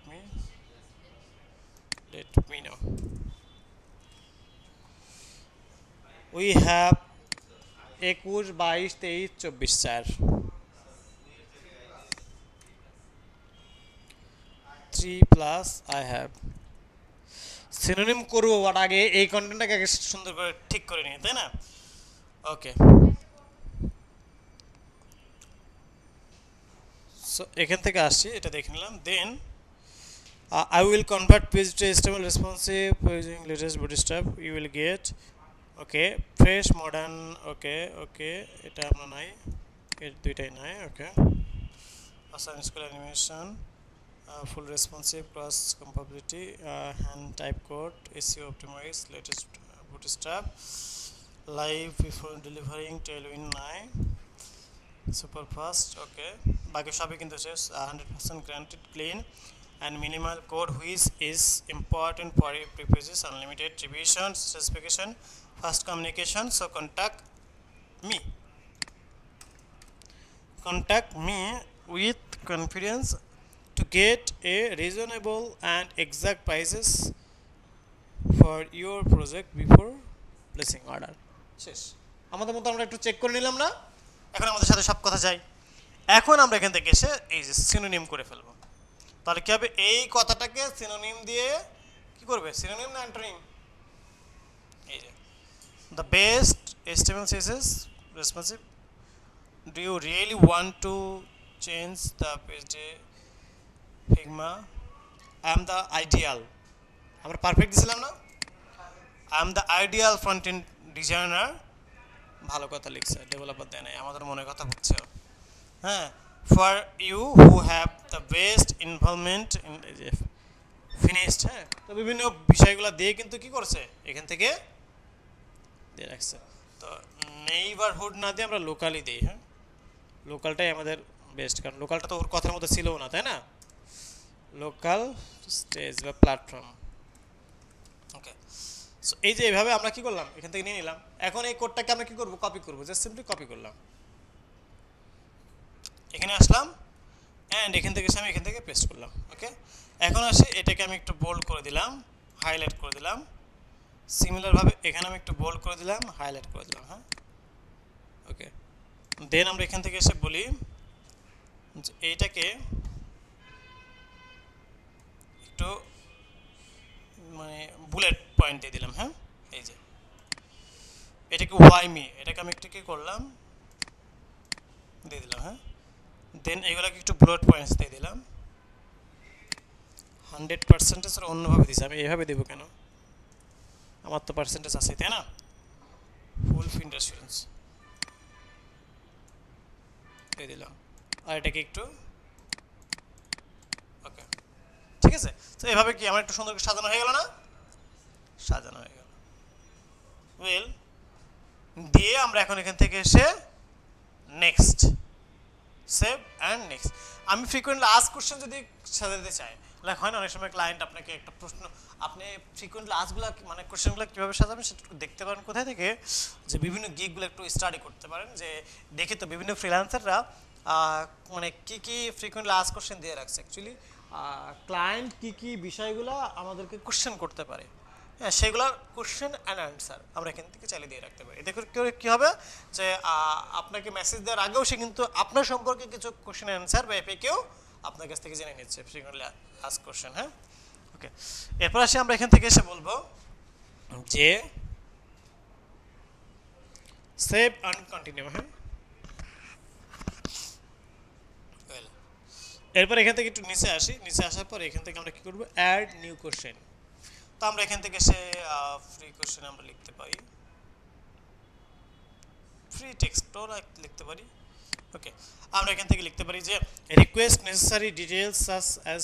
me know. We have 21 22 23 24 3 plus I have synonym করবো, but আগে এই কন্টেন্টটাকে আগে সুন্দর করে ঠিক করে নিই, তাই না? ওকে, সো এখান থেকে আসছি, এটা দেখে নিলাম। দেন I will convert page to HTML responsive using latest bootstrap. You will get okay fresh modern okay এটা আমরা নাই, এর দুইটাই নাই। ওকে, assign school animation, full responsive cross compatibility, hand type code, SEO optimized, latest bootstrap, live before delivering, tailwind 9, super fast। ওকে, বাকি সবই কিন্তু শেষ। 100% granted clean and minimal code which is important for your purposes, unlimited revision, specification, fast communication. So contact me with confidence to get a reasonable and exact prices for your project before placing order. শেষ। আমাদের মতো আমরা একটু check করে নিলাম না? এখন আমাদের সাথে সব কথা যায়। এখন আমরা এখান থেকে এসে এই যে সিনোনিম করে ফেলবো। তাহলে কি হবে, এই কথাটাকে সিনোনিম দিয়ে কি করবে, সিনোনিম না অ্যান্টোনিম? এই যে the best HTML CSS responsive. Do you really want to change the page Figma? I am the ideal, আমরা পারফেক্ট দিছিলাম না? I am the ideal front end designer। ভালো কথা লিখছে, ডেভেলপার দেয় নাই, আমাদের মনে কথা বুঝছে। হ্যাঁ, for you who have the best involvement in finished। হ্যাঁ, তো বিভিন্ন বিষয়গুলো দিয়ে কিন্তু কি করছে, এখান থেকে দিয়ে রাখছে। তো নেইবারহুড না দিয়ে আমরা লোকালি দিই। হ্যাঁ, লোকালটাই আমাদের বেস্ট, কারণ লোকালটা তো ওর কথার মধ্যে ছিল না, তাই না? লোকাল স্টেজ বা প্ল্যাটফর্ম। ওকে, সো এই যে এইভাবে আমরা কি করলাম, এখান থেকে নিয়ে নিলাম। এখন এই কোডটাকে আমরা কি করব, কপি করব। জাস্ট সিম্পলি কপি করলাম, এখানে আসলাম অ্যান্ড এখান থেকে আমি এখান থেকে পেস্ট করলাম। ওকে, এখন আসি এটাকে আমি একটু বোল্ড করে দিলাম, হাইলাইট করে দিলাম। সিমিলারভাবে এখানে আমি একটু বোল্ড করে দিলাম, হাইলাইট করে দিলাম। হ্যাঁ, ওকে, দেন আমরা এখান থেকে এসে বলি যে এইটাকে একটু মানে বুলেট পয়েন্ট দিয়ে দিলাম। হ্যাঁ, এই যে এটাকে ওয়াই মি, এটাকে আমি একটু কি করলাম, দিয়ে দিলাম। হ্যাঁ, দেন এগুলোকে একটু বুলেট পয়েন্টস দিয়ে দিলাম। 100% অন্যভাবে দিছি, আমি এইভাবে দেবো কেন, আমার তো পার্সেন্টেজ আছে, তাই না? ফুল ফিল্ড অ্যাসুরেন্স দিয়ে দিলাম। আর এটাকে একটু ওকে, ঠিক আছে। তো এভাবে কি আমার একটু সুন্দর করে সাজানো হয়ে গেল না? সাজানো হয়ে গেল। ওয়েল, দিয়ে আমরা এখন এখান থেকে এসে নেক্সট, সেভ অ্যান্ড নেক্সট। আমি ফ্রিকোয়েন্টলি আস্ক কোশ্চেন যদি সাজাতে চাই, লাইক হয় না অনেক সময় ক্লায়েন্ট আপনাকে একটা প্রশ্ন, আপনি ফ্রিকোয়েন্টলি আস্কগুলো মানে কোশ্চেনগুলো কীভাবে সাজাবেন সেটা একটু দেখতে পারেন কোথায় থেকে, যে বিভিন্ন গিগগুলো একটু স্টাডি করতে পারেন, যে দেখে তো বিভিন্ন ফ্রিল্যান্সাররা মানে কী কী ফ্রিকোয়েন্টলি আস্ক কোশ্চেন দিয়ে রাখছে অ্যাকচুয়ালি, ক্লায়েন্ট কী কী বিষয়গুলো আমাদেরকে কোশ্চেন করতে পারে, হ্যাঁ সেগুলোর কোশ্চেন অ্যান্ড অ্যান্সার আমরা এখান থেকে চালিয়ে দিয়ে রাখতে পারি। এতে করে কী হবে যে আপনাকে মেসেজ দেওয়ার আগেও সে কিন্তু আপনার সম্পর্কে কিছু কোশ্চেন অ্যান্সার বা এপিকেও আপনার কাছ থেকে জেনে নিচ্ছে ফ্রিকোয়েন্টলি আস্ক কোশ্চেন। হ্যাঁ ওকে, এরপর আসি আমরা এখান থেকে এসে বলবো যে সেভ অ্যান্ড কন্টিনিউ। হ্যাঁ এরপর এখান থেকে একটু নিচে আসি, নিচে আসার পর এখান থেকে আমরা কী করবো, অ্যাড নিউ কোশ্চেন। তো আমরা এখান থেকে এসে ফ্রি কোশ্চেন আমরা লিখতে পারি, ফ্রি টেক্সটও লিখতে পারি। ওকে, আমরা এখান থেকে লিখতে পারি যে request necessary details such as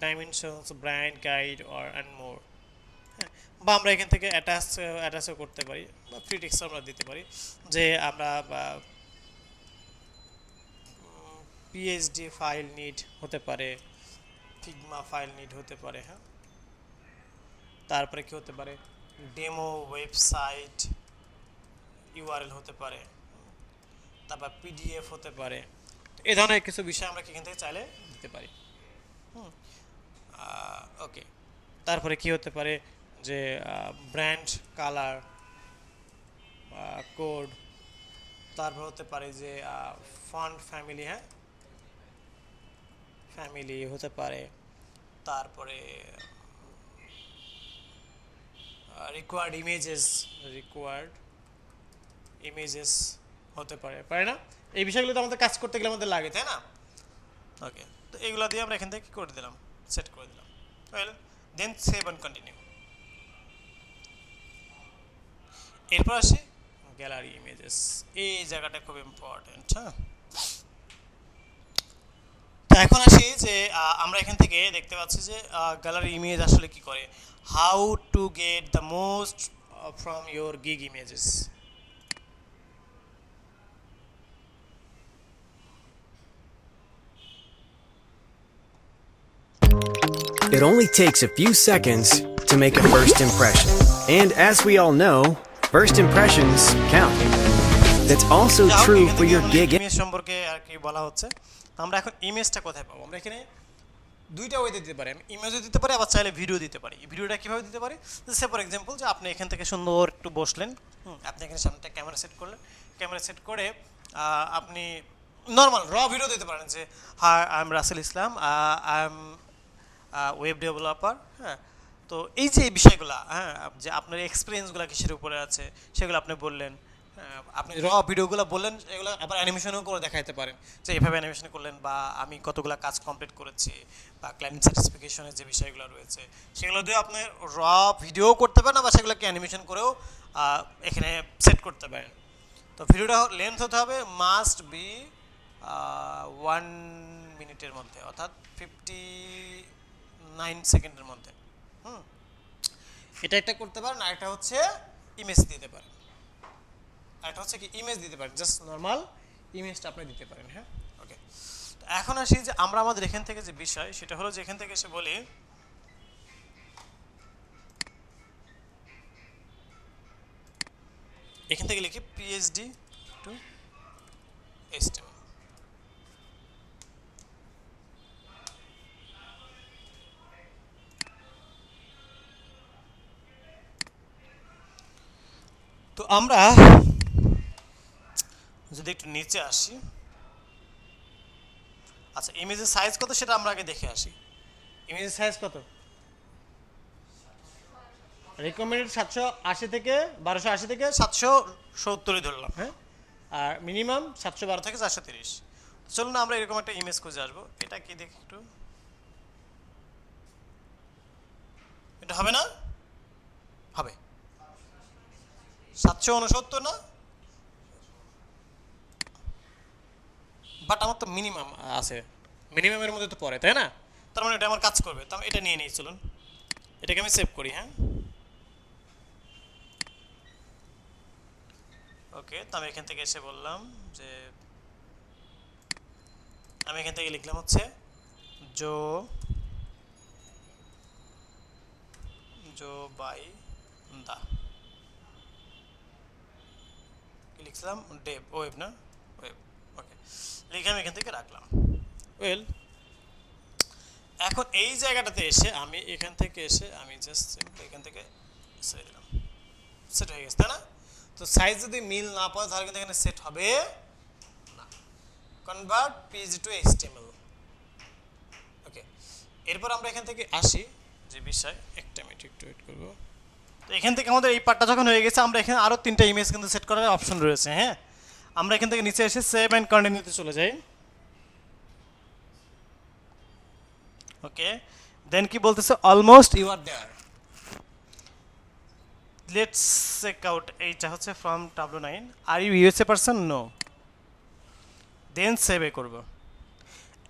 dimensions, brand guide or and more. হ্যাঁ, বা আমরা এখান থেকে অ্যাটাচও করতে পারি, বা ফ্রি টেক্সট আমরা দিতে পারি যে আমরা পিএইচডি ফাইল নিড হতে পারে, ফিগমা ফাইল নিড হতে পারে। হ্যাঁ, তারপরে কি হতে পারে, ডেমো ওয়েবসাইট ইউআরএল হতে পারে, তারপর পিডিএফ হতে পারে। এই ধরনের কিছু বিষয় আমরা এখান থেকে চাইলে দিতে পারি। ওকে, তারপরে কি হতে পারে যে ব্র্যান্ড কালার, কোড, তারপর হতে পারে যে ফন্ট ফ্যামিলি, হ্যাঁ ফ্যামিলি হতে পারে, তারপরে রিকোয়ার্ড ইমেজেস হতে পারে না? এই বিষয়গুলো তো আমাদের কাজ করতে গেলে আমাদের লাগে, তাই না? ওকে, তো এইগুলো দিয়ে আমরা এখান থেকে কী করে দিলাম, সেট করে দিলাম। Well, then save and continue. এরপর আসি গ্যালারি ইমেজেস, এই জায়গাটা খুব ইম্পর্টেন্ট। হ্যাঁ, তো এখন আসি যে আমরা এখান থেকে দেখতে পাচ্ছি যে গ্যালারি ইমেজ আসলে কি করে, how to get the most from your gig images. It only takes a few seconds to make a first impression. And as we all know, first impressions count. That's also true for your gig. Image সম্পর্কে আর কি বলা হচ্ছে, আমরা এখন ইমেজটা কোথায় পাবো? আমরা এখানে দুইটা ওয়েতে দিতে পারি, আমি ইমেজও দিতে পারি, আবার চাইলে ভিডিও দিতে পারি। ভিডিওটা কীভাবে দিতে পারি, সে ফর এক্সাম্পল যে আপনি এখান থেকে সুন্দর একটু বসলেন, আপনি এখানে সামনে একটা ক্যামেরা সেট করলেন, ক্যামেরা সেট করে আপনি নর্মাল ভিডিও দিতে পারেন যে hi I am Russell Islam, I am web developer. হ্যাঁ, তো এই যে এই বিষয়গুলো, হ্যাঁ যে আপনার এক্সপিরিয়েন্সগুলো কিসের উপরে আছে সেগুলো আপনি বললেন, আপনি ভিডিওগুলো বললেন, এগুলো আবার অ্যানিমেশনও করে দেখাইতে পারেন যে এইভাবে অ্যানিমেশন করলেন, বা আমি কতগুলো কাজ কমপ্লিট করেছি, বা ক্লায়েন্ট স্যাটিসফিকেশনের যে বিষয়গুলো রয়েছে সেগুলো দিয়ে আপনি ভিডিও করতে পারেন, বা সেগুলোকে অ্যানিমেশন করেও এখানে সেট করতে পারেন। তো ভিডিওটা লেন্থ হতে হবে মাস্ট বি 1 মিনিটের মধ্যে, অর্থাৎ 59 সেকেন্ডের মধ্যে। এটা একটা করতে পারেন, আর একটা হচ্ছে ইমেজ দিতে পারেন, আরেকটা হচ্ছে কি ইমেজ দিতে পারেন, জাস্ট নর্মাল ইমেজটা আপনি দিতে পারেন। হ্যাঁ ওকে, এখন আসি যে আমরা আমাদের এখান থেকে যে বিষয় সেটা হলো যে এখান থেকে এসে বলি এখান থেকে লিখি পিএইচডি টু HTML। তো আমরা যদি একটু নিচে আসি, আচ্ছা ইমেজের সাইজ কত সেটা আমরা আগে দেখে আসি। ইমেজের সাইজ কত? রিকমেন্ডেড 780 থেকে 1280 থেকে 770 ধরলাম। হ্যাঁ, আর মিনিমাম 712 থেকে 430। চলুন আমরা এরকম একটা ইমেজ খুঁজে আসবো। এটা কি দেখি একটু, এটা হবে না? হবে 769 না, বাট আমার তো মিনিমাম আছে, মিনিমামের মধ্যে তো পড়ে, তাই না? তার মানে এটা আমার কাজ করবে, তো আমি এটা নিয়ে নিই, চলুন এটাকে আমি সেভ করি। হ্যাঁ, ওকে, তো আমি এখান থেকে এসে বললাম যে আমি এখান থেকে লিখলাম হচ্ছে জো জো বাই দা, কি লিখলাম, ডেভ ওয়েব না, ওয়েব, ওকে, লিখে আমি এখান থেকে রাখলাম। ওয়েল, এখন এই জায়গাটাতে এসে আমি এখান থেকে এসে আমি জাস্ট সিম্পলি এখান থেকে ছেড়ে দিলাম, সেট হয়ে গেছে, তাই না? তো সাইজ যদি মিল না পায় তাহলে কিন্তু এখানে সেট হবে না। কনভার্ট পিএইচডি টু এইচটিএমএল, ওকে। এরপর আমরা এখান থেকে আসি যে বিষয়, একটা মিনিট একটু ওয়েট করব। তো এখান থেকে আমাদের এই পার্টটা যখন হয়ে গেছে, আমরা এখানে আরও 3টা ইমেজ কিন্তু সেট করার অপশন রয়েছে। হ্যাঁ, আমরা এখান থেকে নিচে এসে সেভ অ্যান্ড কন্টিনিউতে চলে যাই। ওকে, দেন কি বলতেছে, almost you are there, let's check out, এইটা হচ্ছে from W9, are you USA person, no, then save এ করব।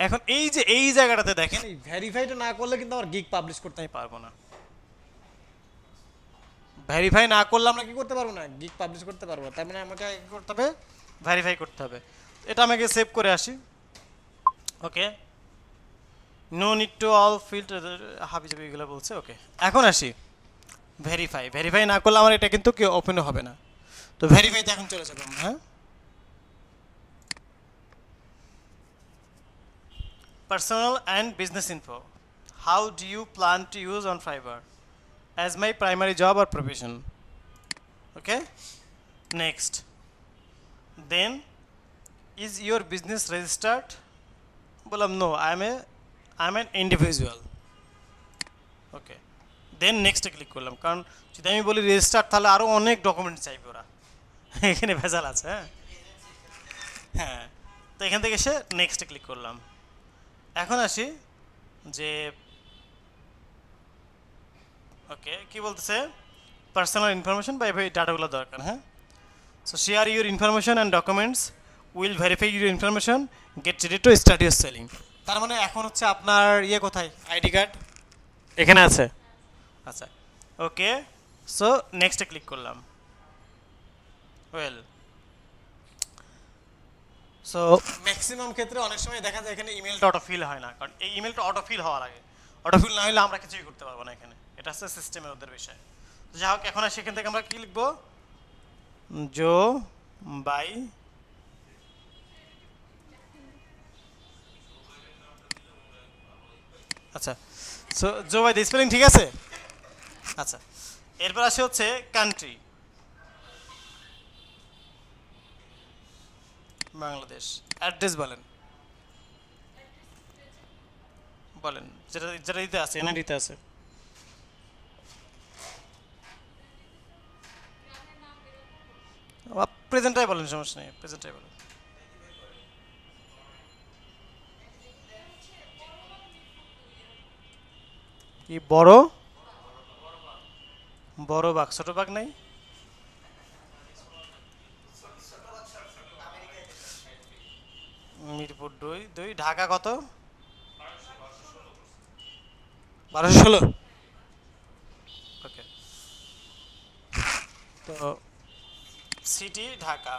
এখন এই যে এই জায়গাটাতে দেখেন, এই ভেরিফাইটা না করলে কিন্তু আমার গিগ পাবলিশ করতে আমি পারবো না। ভেরিফাই না করলে আমরা কি করতে পারবো না, গিগ পাবলিশ করতে পারবো। তার মানে আমাকে কি করতে হবে, ভেরিফাই করতে হবে। এটা আমাকে সেভ করে আসি। Okay, no need to all field হাবি জাবি এগুলো বলছে। ওকে, এখন আসি ভেরিফাই। ভেরিফাই না করলে আমার এটা কিন্তু কেউ ওপেন হবে না। তো ভেরিফাইতে এখন চলে যাবো আমরা। হ্যাঁ, personal and business info, how do you plan to use on Fiverr as my primary job or profession? Okay, next, then is your business registered? বললাম no, I'm an individual. ওকে, দেন নেক্সটে ক্লিক করলাম, কারণ যদি আমি বলি রেজিস্টার তাহলে আরও অনেক ডকুমেন্ট চাইবে ওরা, এখানে ভেজাল আছে। হ্যাঁ, হ্যাঁ, তো এখান থেকে এসে নেক্সটে ক্লিক করলাম। এখন আসি যে ওকে, কি বলতেছে, পার্সোনাল ইনফরমেশন বা এই ডাটাগুলো দরকার। হ্যাঁ, so share your information and documents, will verify your information, get ready to start your selling. তার মানে এখন হচ্ছে আপনার ইয়ে কোথায়, আইডি কার্ড এখানে আছে। আচ্ছা, ওকে, সো নেক্সটে ক্লিক করলাম। ওয়েল, সো ম্যাক্সিমাম ক্ষেত্রে অনেক সময় দেখা যায় এখানে ইমেলটা অটোফিল হয় না, কারণ এই ইমেলটা অটোফিল হওয়ার আগে, অটোফিল না হলে আমরা কিছুই করতে পারবো না এখানে। এটা হচ্ছে সিস্টেমের ওদের বিষয়। তো যাই হোক, এখন সেখান থেকে আমরা কি লিখবো, জো বাই, আচ্ছা, so Jobaida spelling ঠিক আছে। আচ্ছা, এরপর আসে হচ্ছে কান্ট্রি, বাংলাদেশ। অ্যাড্রেস বলেন, বলেন যেটা যেটা দিতে আছে, এনআইডিতে আছে। প্রেজেন্টটাই বলেন, সমস্যা নেই, প্রেজেন্টটাই বলেন। কি বড়, বড় বাঘ, ছোট বাঘ নাই? মিরপুর 2, ঢাকা কত, 1216। ওকে, তো সিটি ঢাকা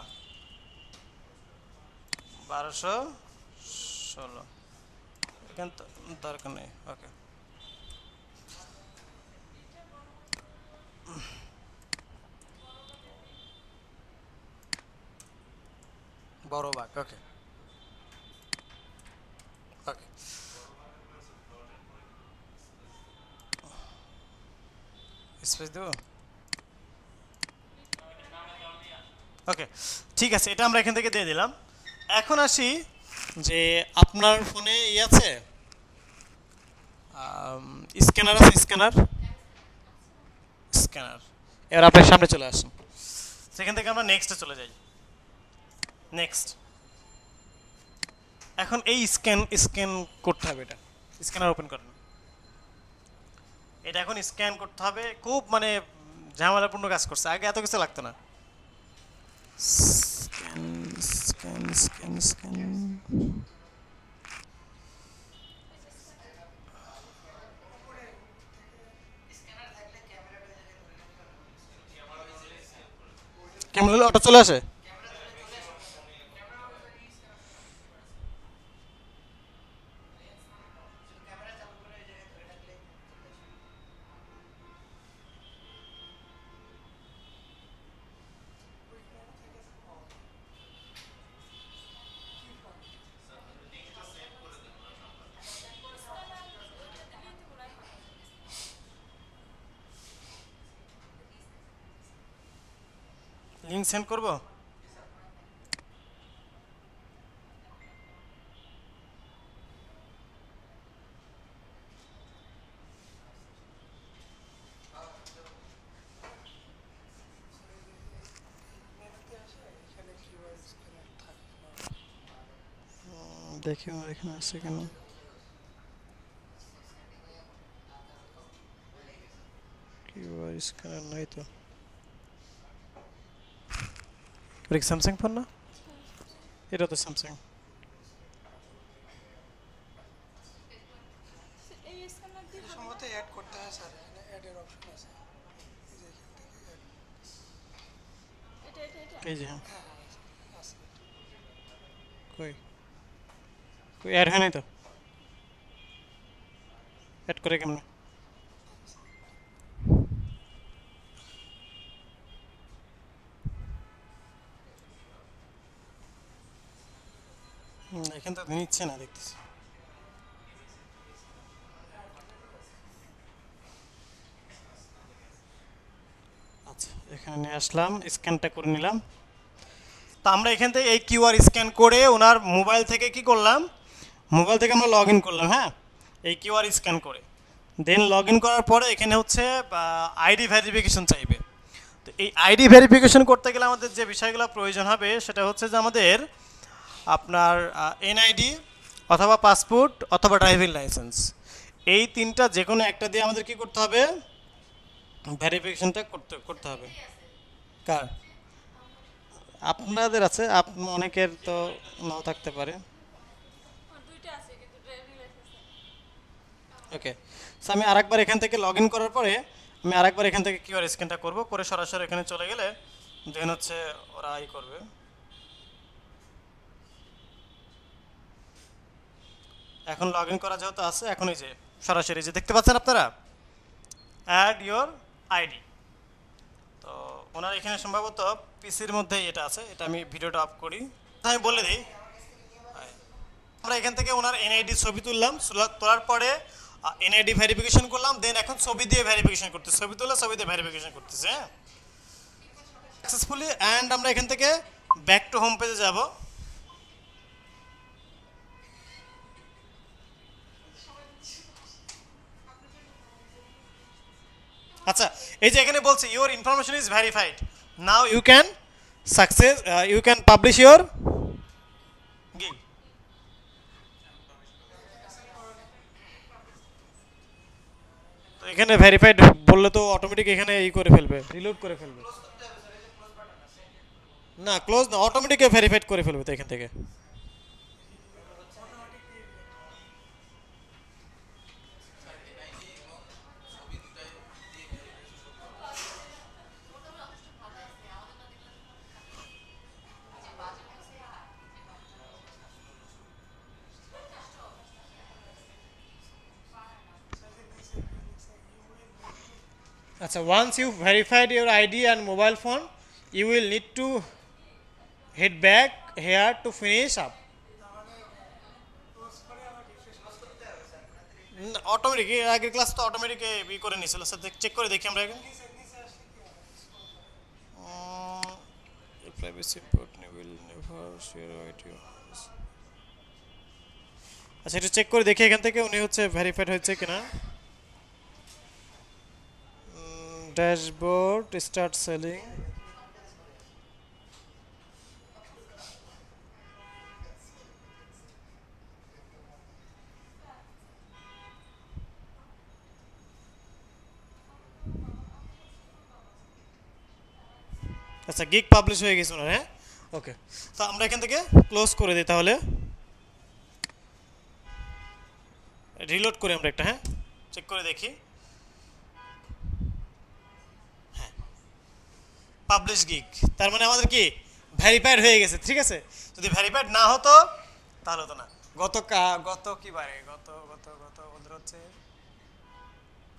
1216, এখানে তো দরকার নেই। ওকে, বড় বাঘ। ওকে, ওকে, স্পেস দেবো। ওকে, ঠিক আছে, এটা আমরা এখান থেকে দিয়ে দিলাম। এখন আসি যে আপনার ফোনে ই আছে, স্ক্যানার আছে, স্ক্যানার, স্ক্যানার। এবার আপনার সামনে চলে আসুন, সেখান থেকে আমরা নেক্সটে চলে যাই। নেক্সট, এখন এই স্ক্যান করতে হবে, এটা স্ক্যানার ওপেন করেন। এটা এখন স্ক্যান করতে হবে, খুব মানে ঝামেলাপূর্ণ কাজ করছে, আগে এত কিছু লাগতো না। স্ক্যান স্ক্যান স্ক্যান স্ক্যান, কেমন হলো অটো চলে আসে? লিঙ্ক সেন্ড করব? দেখি আমার এখানে আছে কেন। কিউআর স্ক্যানার নাই তো। এটা কি স্যামসাং ফোন না? এটা তো স্যামসাং। এই স্ক্যানার দিয়ে হবে সম্ভবত অ্যাড করতে হয় স্যার, এখানে অ্যাডের অপশন আছে, এই যে এখান থেকে add। এটা এই যে হ্যাঁ, হ্যাঁ হ্যাঁ আছে। কই কই অ্যাড হয় নাই তো। অ্যাড করে কেমনে? এখান তো নিচ্ছে না দেখতেছি। আচ্ছা এখানে নিয়ে আসলাম, স্ক্যানটা করে নিলাম। তো আমরা এখান থেকে এই কিউআর স্ক্যান করে ওনার মোবাইল থেকে কি করলাম, মোবাইল থেকে আমরা লগ ইন করলাম। হ্যাঁ, এই কিউআর স্ক্যান করে দেন লগ ইন করার পরে এখানে হচ্ছে আইডি ভেরিফিকেশন চাইবে। তো এই আইডি ভেরিফিকেশন করতে গেলে আমাদের যে বিষয়গুলো প্রয়োজন হবে সেটা হচ্ছে যে আমাদের আপনার এনআইডি অথবা পাসপোর্ট অথবা ড্রাইভিং লাইসেন্স, এই তিনটা যে কোনো একটা দিয়ে আমাদের কি করতে হবে, ভেরিফিকেশনটা করতে করতে হবে। কার? আপনাদের আছে, অনেকের তো নাও থাকতে পারে। দুইটা আছে কিন্তু ড্রাইভিং লাইসেন্স ওকে, সো আমি আরেকবার এখান থেকে লগ ইন করার পরে আমি আরেকবার এখান থেকে কিউআর স্ক্যানটা করব, করে সরাসরি এখানে চলে গেলে দেন হচ্ছে ওরা ই করবে। এখন লগ ইন করা যেহেতু আছে, এখন এই যে সরাসরি যে দেখতে পাচ্ছেন আপনারা অ্যাড ইয়োর আইডি। তো ওনার এখানে সম্ভবত পিসির মধ্যেই এটা আছে, এটা আমি ভিডিওটা অফ করি, আমি বলে দিই। আমরা এখান থেকে ওনার এনআইডি ছবি তুললাম, তোলার পরে এনআইডি ভেরিফিকেশন করলাম, দেন এখন ছবি দিয়ে ভেরিফিকেশন করতেছে, ছবি তুলে ছবি দিয়ে ভেরিফিকেশন করতেছে। হ্যাঁ সাকসেসফুলি। অ্যান্ড আমরা এখান থেকে ব্যাক টু হোম পেজে যাব। আচ্ছা, এই যে এখানে বলছে your information is verified, now you can success you can publish your gig. তো এখানে ভেরিফাইড বললে তো অটোমেটিক এখানে ই করে ফেলবে, রিলোড করে ফেলবে। না ক্লোজ না, অটোমেটিক ভেরিফাইড করে ফেলবে তো এখান থেকে। আচ্ছা, once you verified your ID and mobile phone, you will need to head back here to finish up. Automatic আগের ক্লাস তো অটোমেটিক ই করে নিয়েছিল স্যার, চেক করে দেখি আমরা এখন। Privacy important will never share ID. আচ্ছা এটা চেক করে দেখি এখান থেকে উনি হচ্ছে ভেরিফাইড হয়েছে কিনা। Dashboard start selling. আচ্ছা গিগ পাবলিশ হয়ে গেছে ওনার। হ্যাঁ ওকে, তো আমরা এখান থেকে ক্লোজ করে দিই তাহলে, রিলোড করে আমরা একটা, হ্যাঁ চেক করে দেখি। হ্যাঁ পাবলিশ গিগ, তার মানে আমাদের কি ভেরিফাইড হয়ে গেছে, ঠিক আছে। যদি ভেরিফাইড না হতো তাহলে হতো না। গত কি বারে, গত গত গত ওদের হচ্ছে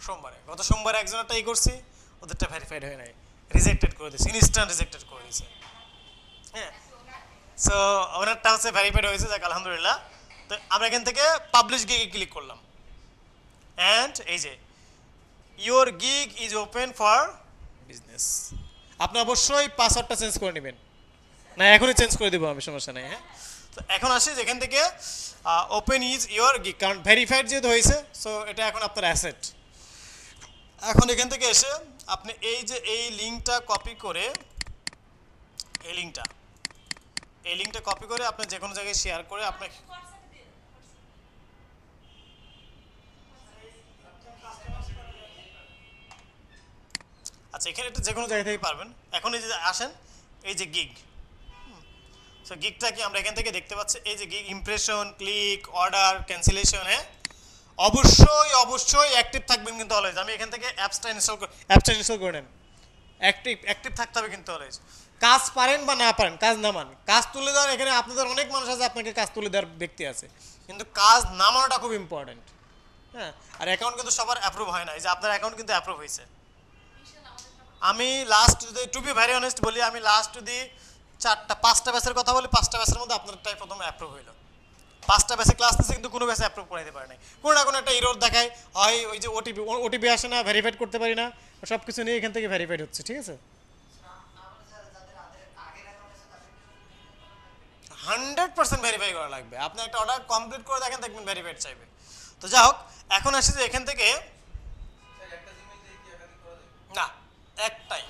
সোমবারে, গত সোমবারে একজনেরটা ই করছি, ওদেরটা ভেরিফাইড হয় নাই, রিজেক্টেড করে দিয়েছে, ইনস্ট্যান্ট রিজেক্টেড করে দিয়েছে। হ্যাঁ, সো ওনারটা হচ্ছে ভেরিফাইড হয়েছে, যাক আলহামদুলিল্লাহ। তো আমরা এখান থেকে পাবলিশ গিগে ক্লিক করলাম, অ্যান্ড এই যে your gig is open for business. আপনি অবশ্যই পাসওয়ার্ডটা চেঞ্জ করে নেবেন, না এখনই চেঞ্জ করে দেবো আমি, সমস্যা নেই। হ্যাঁ, তো এখন আসি যেখান থেকে ওপেন ইজ ইওর গিগ, কারণ ভেরিফাইড যেহেতু হয়েছে, সো এটা এখন আপনার অ্যাসেট। এখন এখান থেকে এসে আপনি এই যে এই লিঙ্কটা কপি করে, এই লিঙ্কটা কপি করে আপনি যে কোনো জায়গায় শেয়ার করে আপনি, আচ্ছা এখানে এটা যে কোনো জায়গা থেকে পারবেন। এখন এই যে আসেন, এই যে গিগ, সো গিগটা কি আমরা এখান থেকে দেখতে পাচ্ছি, এই যে gig impression, click, order, cancellation. হ্যাঁ, অবশ্যই অ্যাক্টিভ থাকবেন কিন্তু অলওয়েজ। আমি এখান থেকে অ্যাপসটা ইনস্টল করে নেন, অ্যাক্টিভ থাকতে হবে কিন্তু অলওয়েজ। কাজ পারেন বা না পারেন, কাজ নামান, কাজ তুলে দেওয়ার, এখানে আপনাদের অনেক মানুষ আছে, আপনাকে কাজ তুলে দেওয়ার ব্যক্তি আছে, কিন্তু কাজ নামানোটা খুব ইম্পর্টেন্ট। হ্যাঁ, আর অ্যাকাউন্ট কিন্তু সবার অ্যাপ্রুভ হয় না, এই যে আপনার অ্যাকাউন্ট কিন্তু অ্যাপ্রুভ হয়েছে। আমি লাস্ট যদি টু বি ভেরি অনেস্ট বলি, আমি লাস্ট যদি 5টা ব্যাচের কথা বলি, 5টা ব্যাচের মধ্যে আপনারটাই প্রথম অ্যাপ্রুভ হইলো। 5টা ব্যাচে ক্লাস নিচ্ছে, কিন্তু কোনো ব্যাচে অ্যাপ্রুভ করে দিতে পারে নাই, কোনো না কোনো একটা এরর দেখায়, হয় ওই যে ওটিপি আসে না, ভেরিফাইড করতে পারি না, সব কিছু নিয়ে এখান থেকে ভেরিফাইড হচ্ছে, ঠিক আছে। 100% ভেরিফাই করা লাগবে, আপনি একটা অর্ডার কমপ্লিট করে দেখেন, দেখবেন ভেরিফাইড চাইবে। তো যা হোক, এখন আসি যে এখান থেকে, না একটাই,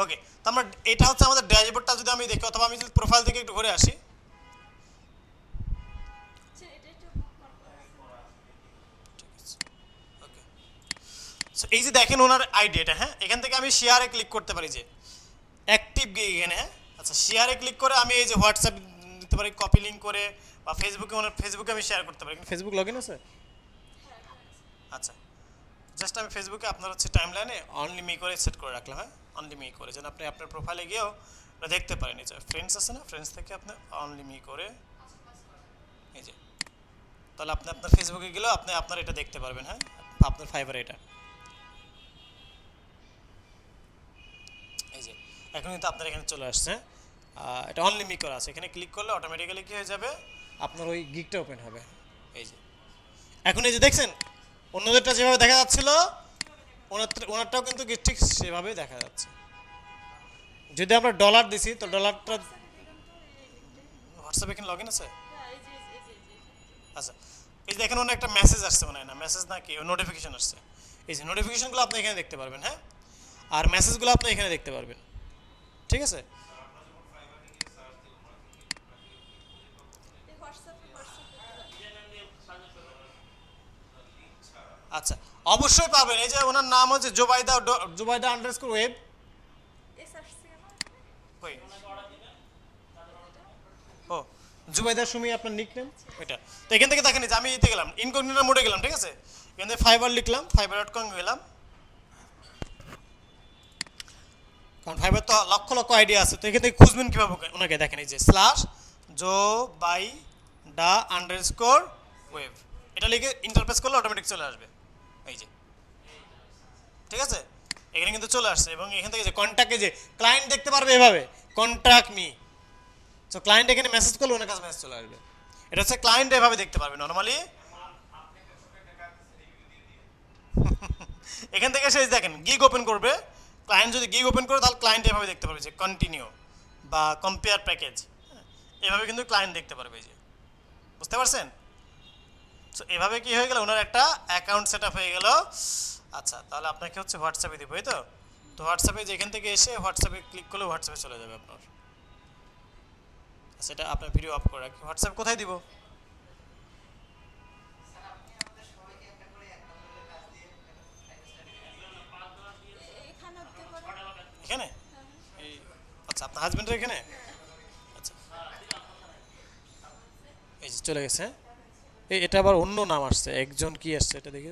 ওকে। তো আমরা এটা হচ্ছে আমাদের ড্যাশবোর্ডটা যদি আমি দেখি, অথবা আমি যদি প্রোফাইল থেকে একটু ঘুরে আসি, ওকে। সো এই যে দেখেন ওনার আইডি এটা, হ্যাঁ, এখান থেকে আমি শেয়ারে ক্লিক করতে পারি, যে অ্যাক্টিভ গিগ এখানে। হ্যাঁ, আচ্ছা শেয়ারে ক্লিক করে আমি এই যে হোয়াটসঅ্যাপ দিতে পারি, কপি লিঙ্ক করে, বা ফেসবুকে আমি শেয়ার করতে পারি। ফেসবুক লগ ইন আছে? আচ্ছা, জাস্ট আমি ফেসবুকে আপনার হচ্ছে টাইম লাইনে অনলি মি করে সেট করে রাখলাম। হ্যাঁ, অনলি মি করে, যেন আপনি আপনার প্রোফাইলে গিয়েও ওটা দেখতে পারেন। এই যে ফ্রেন্ডস আছে না, ফ্রেন্ডস থেকে আপনি অনলি মি করে, এই যে, তাহলে আপনি আপনার ফেসবুকে গেলেও আপনি আপনার এটা দেখতে পারবেন। হ্যাঁ, আপনার ফাইবার এটা, এই যে এখন কিন্তু আপনার এখানে চলে আসছে, এটা অনলি মি করা আছে, এখানে ক্লিক করলে অটোমেটিক্যালি কি হয়ে যাবে, আপনার ওই গিগটা ওপেন হবে। এই যে এখন এই যে দেখছেন, অন্যদেরটা যেভাবে দেখা যাচ্ছিল, ওনারটাও কিন্তু ঠিক সেভাবেই দেখা যাচ্ছে। যদি আমরা ডলার দিছি, তো ডলারটা হোয়াটসঅ্যাপে এখানে লগ ইন আছে। আচ্ছা, এই যে দেখেন ওনার একটা মেসেজ আসছে, মনে হয় না মেসেজ, না কি নোটিফিকেশন আসছে। এই যে নোটিফিকেশনগুলো আপনি এখানে দেখতে পারবেন। হ্যাঁ, আর মেসেজগুলো আপনি এখানে দেখতে পারবেন, ঠিক আছে। আচ্ছা, অবশ্যই পাবেন। এই যে ওনার নাম হচ্ছে জুবাইদা আন্ডারস্কোর ওয়েব। কই, ও জুবাইদা সুমি আপনার নিকনেম এটা। তো এখান থেকে দেখেন, যে আমি এতে গেলাম, ইনকগনিটো মোডে গেলাম, ঠিক আছে। এখান থেকে ফাইবার লিখলাম, fiber.com গেলাম, কারণ ফাইবার তো লক্ষ লক্ষ আইডিয়া আছে। তো এখান থেকে খুঁজবেন কীভাবে ওনাকে, দেখেন এই যে /জো_বাই_ডা_ওয়েব, এটা লিখে ইন্টারপ্রেস করলে অটোমেটিক চলে আসবে। এই যে, ঠিক আছে, এখানে কিন্তু চলে আসছে। এবং এখান থেকে যে কন্ট্যাক্টে যে ক্লায়েন্ট দেখতে পারবে, এভাবে কন্ট্যাক্ট মি, সো ক্লায়েন্ট এখানে মেসেজ করলে ওনার কাছে মেসেজ চলে আসবে। এটা হচ্ছে ক্লায়েন্ট এভাবে দেখতে পারবে নর্মালি। এখান থেকে সেই দেখেন গিগ ওপেন করবে, ক্লায়েন্ট যদি গিগ ওপেন করে, তাহলে ক্লায়েন্ট এভাবে দেখতে পারবে, যে কন্টিনিউ বা কম্পেয়ার প্যাকেজ, এভাবে কিন্তু ক্লায়েন্ট দেখতে পারবে। যে বুঝতে পারছেন, সো এভাবে কি হয়ে গেল, ওনার একটা অ্যাকাউন্ট সেট আপ হয়ে গেল। আচ্ছা, তাহলে আপনাকে হচ্ছে হোয়াটসঅ্যাপে দিব, এই তো। তো হোয়াটসঅ্যাপে যেখান থেকে এসে হোয়াটসঅ্যাপে ক্লিক করলে হোয়াটসঅ্যাপে চলে যাবে আপনার। সেটা আপনার ভিডিও অফ করে রাখি। হোয়াটসঅ্যাপ কোথায় দিব? এখানে? এই আচ্ছা, আপনার হাজবেন্ডের এখানে? আচ্ছা, এই যে চলে গেছে। এটা আবার অন্য নাম আসছে, একজন কি আসছে এটা দেখি।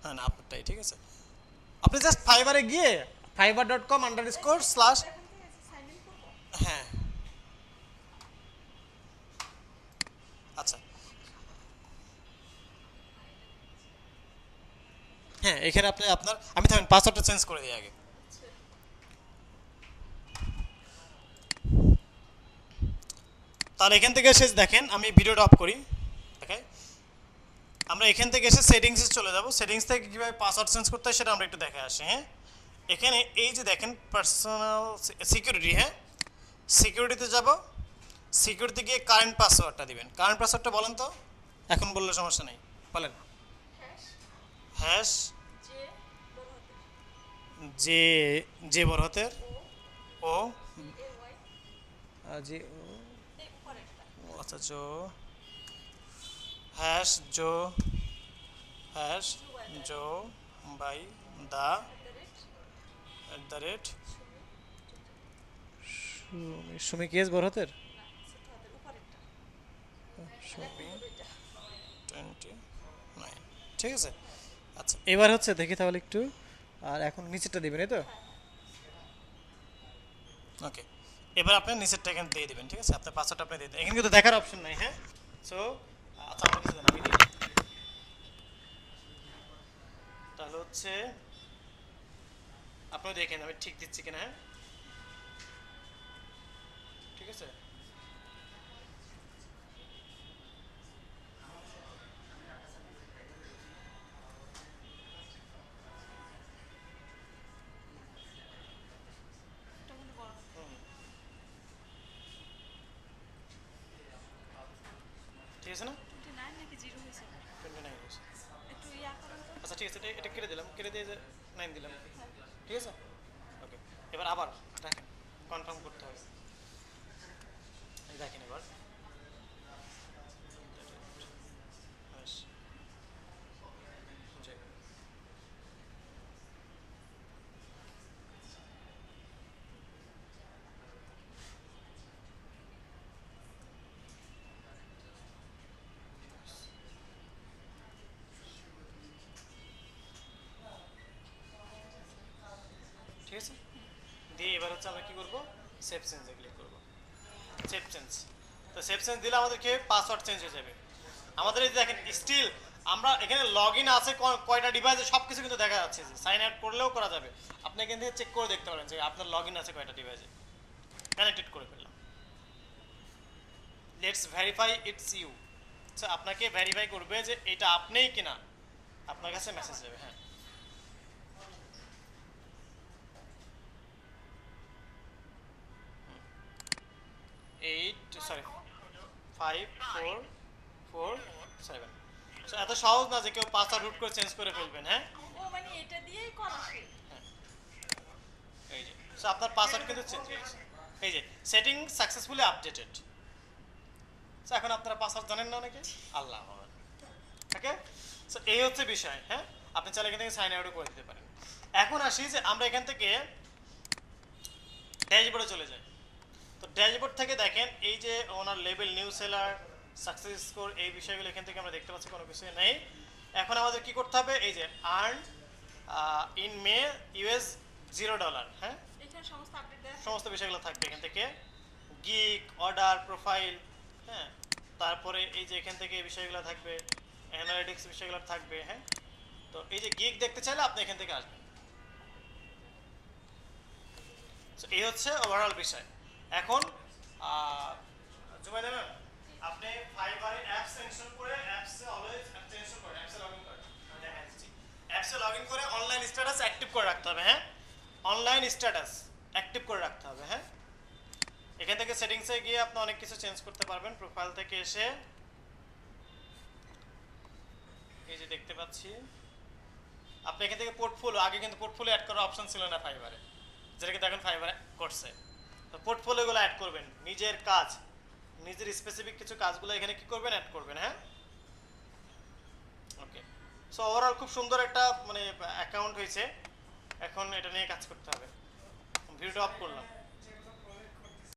হ্যাঁ না আপনারটাই ঠিক আছে। আপনি জাস্ট ফাইবারে গিয়ে fiverr.com// এখন থেকে সাইন ইন করবো। হ্যাঁ আচ্ছা হ্যাঁ এখানে আপনি আপনার আমি থাকেন পাসওয়ার্ডটা চেঞ্জ করে দিই আগে। তাহলে এখান থেকে এসে দেখেন আমি ভিডিওটা অফ করি দেখেন আমরা এখান থেকে এসে সেটিংসে চলে যাব। সেটিংস থেকে কীভাবে পাসওয়ার্ড চেঞ্জ করতে হয় সেটা আমরা একটু দেখে আসি। হ্যাঁ এখানে এই যে দেখেন পার্সোনাল সিকিউরিটি, হ্যাঁ সিকিউরিটিতে যাব। সিকিউরিটি গিয়ে কারেন্ট পাসওয়ার্ডটা দিবেন। কারেন্ট পাসওয়ার্ডটা বলেন তো, এখন বললে সমস্যা নেই, বলেন। হ্যাশ যে বড় হাতের যে যে বড় হাতের ও এ ওয়াই যে এই উপরেরটা ও আচ্ছা জো হ্যাশ জো হ্যাশ জো বাই দা @, সুমি কেস বড় হাতের ছোট হাতের উপরেরটা সুমি দুইটা 29 ঠিক আছে। আচ্ছা এবার হচ্ছে দেখি তাহলে একটু, আর এখন নিচেরটা দিবেন এই তো ওকে। এবার আপনি নিচেরটা এখানে দিয়ে দিবেন ঠিক আছে। আপনার পাসওয়ার্ডটা আপনি দিয়ে দেবেন, এখানে কিন্তু দেখার অপশন নাই। হ্যাঁ সো আচ্ছা আমার কাছে দেন, আমি দিই। তাহলে হচ্ছে আপনি দেখেন আমি ঠিক দিচ্ছি কিনা। হ্যাঁ ঠিক আছে। এটা মনে বড় ঠিক আছে না 29 নাকি 0 হয়েছে 29 হয়েছে। একটু ইয়া করেন তো আচ্ছা ঠিক আছে, এটা কেটে দিলাম, কেটে দিয়ে যে 9 দিলাম ঠিক আছে ওকে। এবার আবার দেখেন কনফার্ম করতে হবে, এই দেখেন এবার ব্যাস, জি। ঠিক আছে দিয়ে এবার হচ্ছে আমরা কি করব, সেভ চেঞ্জে ক্লিক করব। সেভ চেঞ্জ, তো সেভ চেঞ্জ দিলে আমাদের কি পাসওয়ার্ড চেঞ্জ হয়ে যাবে। আমাদের এই যে দেখেন স্টিল আমরা এখানে লগ ইন আছে কয়টা ডিভাইসে সব কিছু কিন্তু দেখা যাচ্ছে, যে সাইন আপ করলেও করা যাবে। আপনি এখান থেকে চেক করে দেখতে পারেন যে আপনার লগ ইন আছে কয়টা ডিভাইসে, কানেক্টেড করে ফেললাম। লেটস ভেরিফাই ইটস ইউ, আচ্ছা আপনাকে ভেরিফাই করবে যে এটা আপনিই কিনা, আপনার কাছে মেসেজ যাবে। হ্যাঁ এইট সরি 5447। এত সহজ না যে কেউ পাসওয়ার্ড রুট করে চেঞ্জ করে ফেলবেন। হ্যাঁ ও মানে এটা দিয়েই করা শেষ এই যে সো আপনার পাসওয়ার্ড কিন্তু চেঞ্জ হয়ে গেছে। এই যে সেটিং সাকসেসফুলি আপডেটেড। সো এখন আপনারা পাসওয়ার্ড জানেন না অনেকে, আল্লাহ ওকে। সো এই হচ্ছে বিষয়। হ্যাঁ আপনি চাইলে এখান থেকে সাইন আউটও করে দিতে পারেন। এখন আসি যে আমরা এখান থেকে ড্যাশবোর্ডে চলে যাই। তো ড্যাশবোর্ড থেকে দেখেন এই যে ওনার level, new seller, success score, এই বিষয়গুলো এখান থেকে আমরা দেখতে পাচ্ছি কোনো কিছুই নেই। এখন আমাদের কি করতে হবে, এই যে আর্ন ইন মে ইউএস $0। হ্যাঁ এখানে সমস্ত আপডেট দেওয়া সমস্ত বিষয়গুলো থাকবে এখান থেকে, গিগ, অর্ডার, প্রোফাইল, হ্যাঁ তারপরে এই যে এখান থেকে এই বিষয়গুলো থাকবে, অ্যানালিটিক্স বিষয়গুলো থাকবে। হ্যাঁ তো এই যে গিগ দেখতে চাইলে আপনি এখান থেকে আসবেন। তো এই হচ্ছে ওভারঅল বিষয়। এখন জুবাইদা ম্যাম আপনি ফাইবারে অ্যাপস ইনস্টল করে অ্যাপসে অলওয়েজ অ্যাপস ইনস্টল করেন, অ্যাপসে লগইন করেন, আমি দেখাই দিচ্ছি। অ্যাপসে লগইন করে অনলাইন স্ট্যাটাস অ্যাক্টিভ করে রাখতে হবে। হ্যাঁ অনলাইন স্ট্যাটাস অ্যাক্টিভ করে রাখতে হবে। হ্যাঁ এখান থেকে সেটিংসে গিয়ে আপনি অনেক কিছু চেঞ্জ করতে পারবেন। প্রোফাইল থেকে এসে এই যে দেখতে পাচ্ছি আপনি এখান থেকে পোর্টফোলিও, আগে কিন্তু পোর্টফোলিও অ্যাড করার অপশন ছিল না ফাইবারে, যেটা কিন্তু এখন ফাইবারে করছে। তো পোর্টফোলিওগুলো অ্যাড করবেন, নিজের কাজ, নিজের স্পেসিফিক কিছু কাজগুলো এখানে কি করবেন, অ্যাড করবেন। হ্যাঁ ওকে। সো ওভারঅল খুব সুন্দর একটা মানে অ্যাকাউন্ট হয়েছে। এখন এটা নিয়ে কাজ করতে হবে। ভিডিওটা অফ করলাম।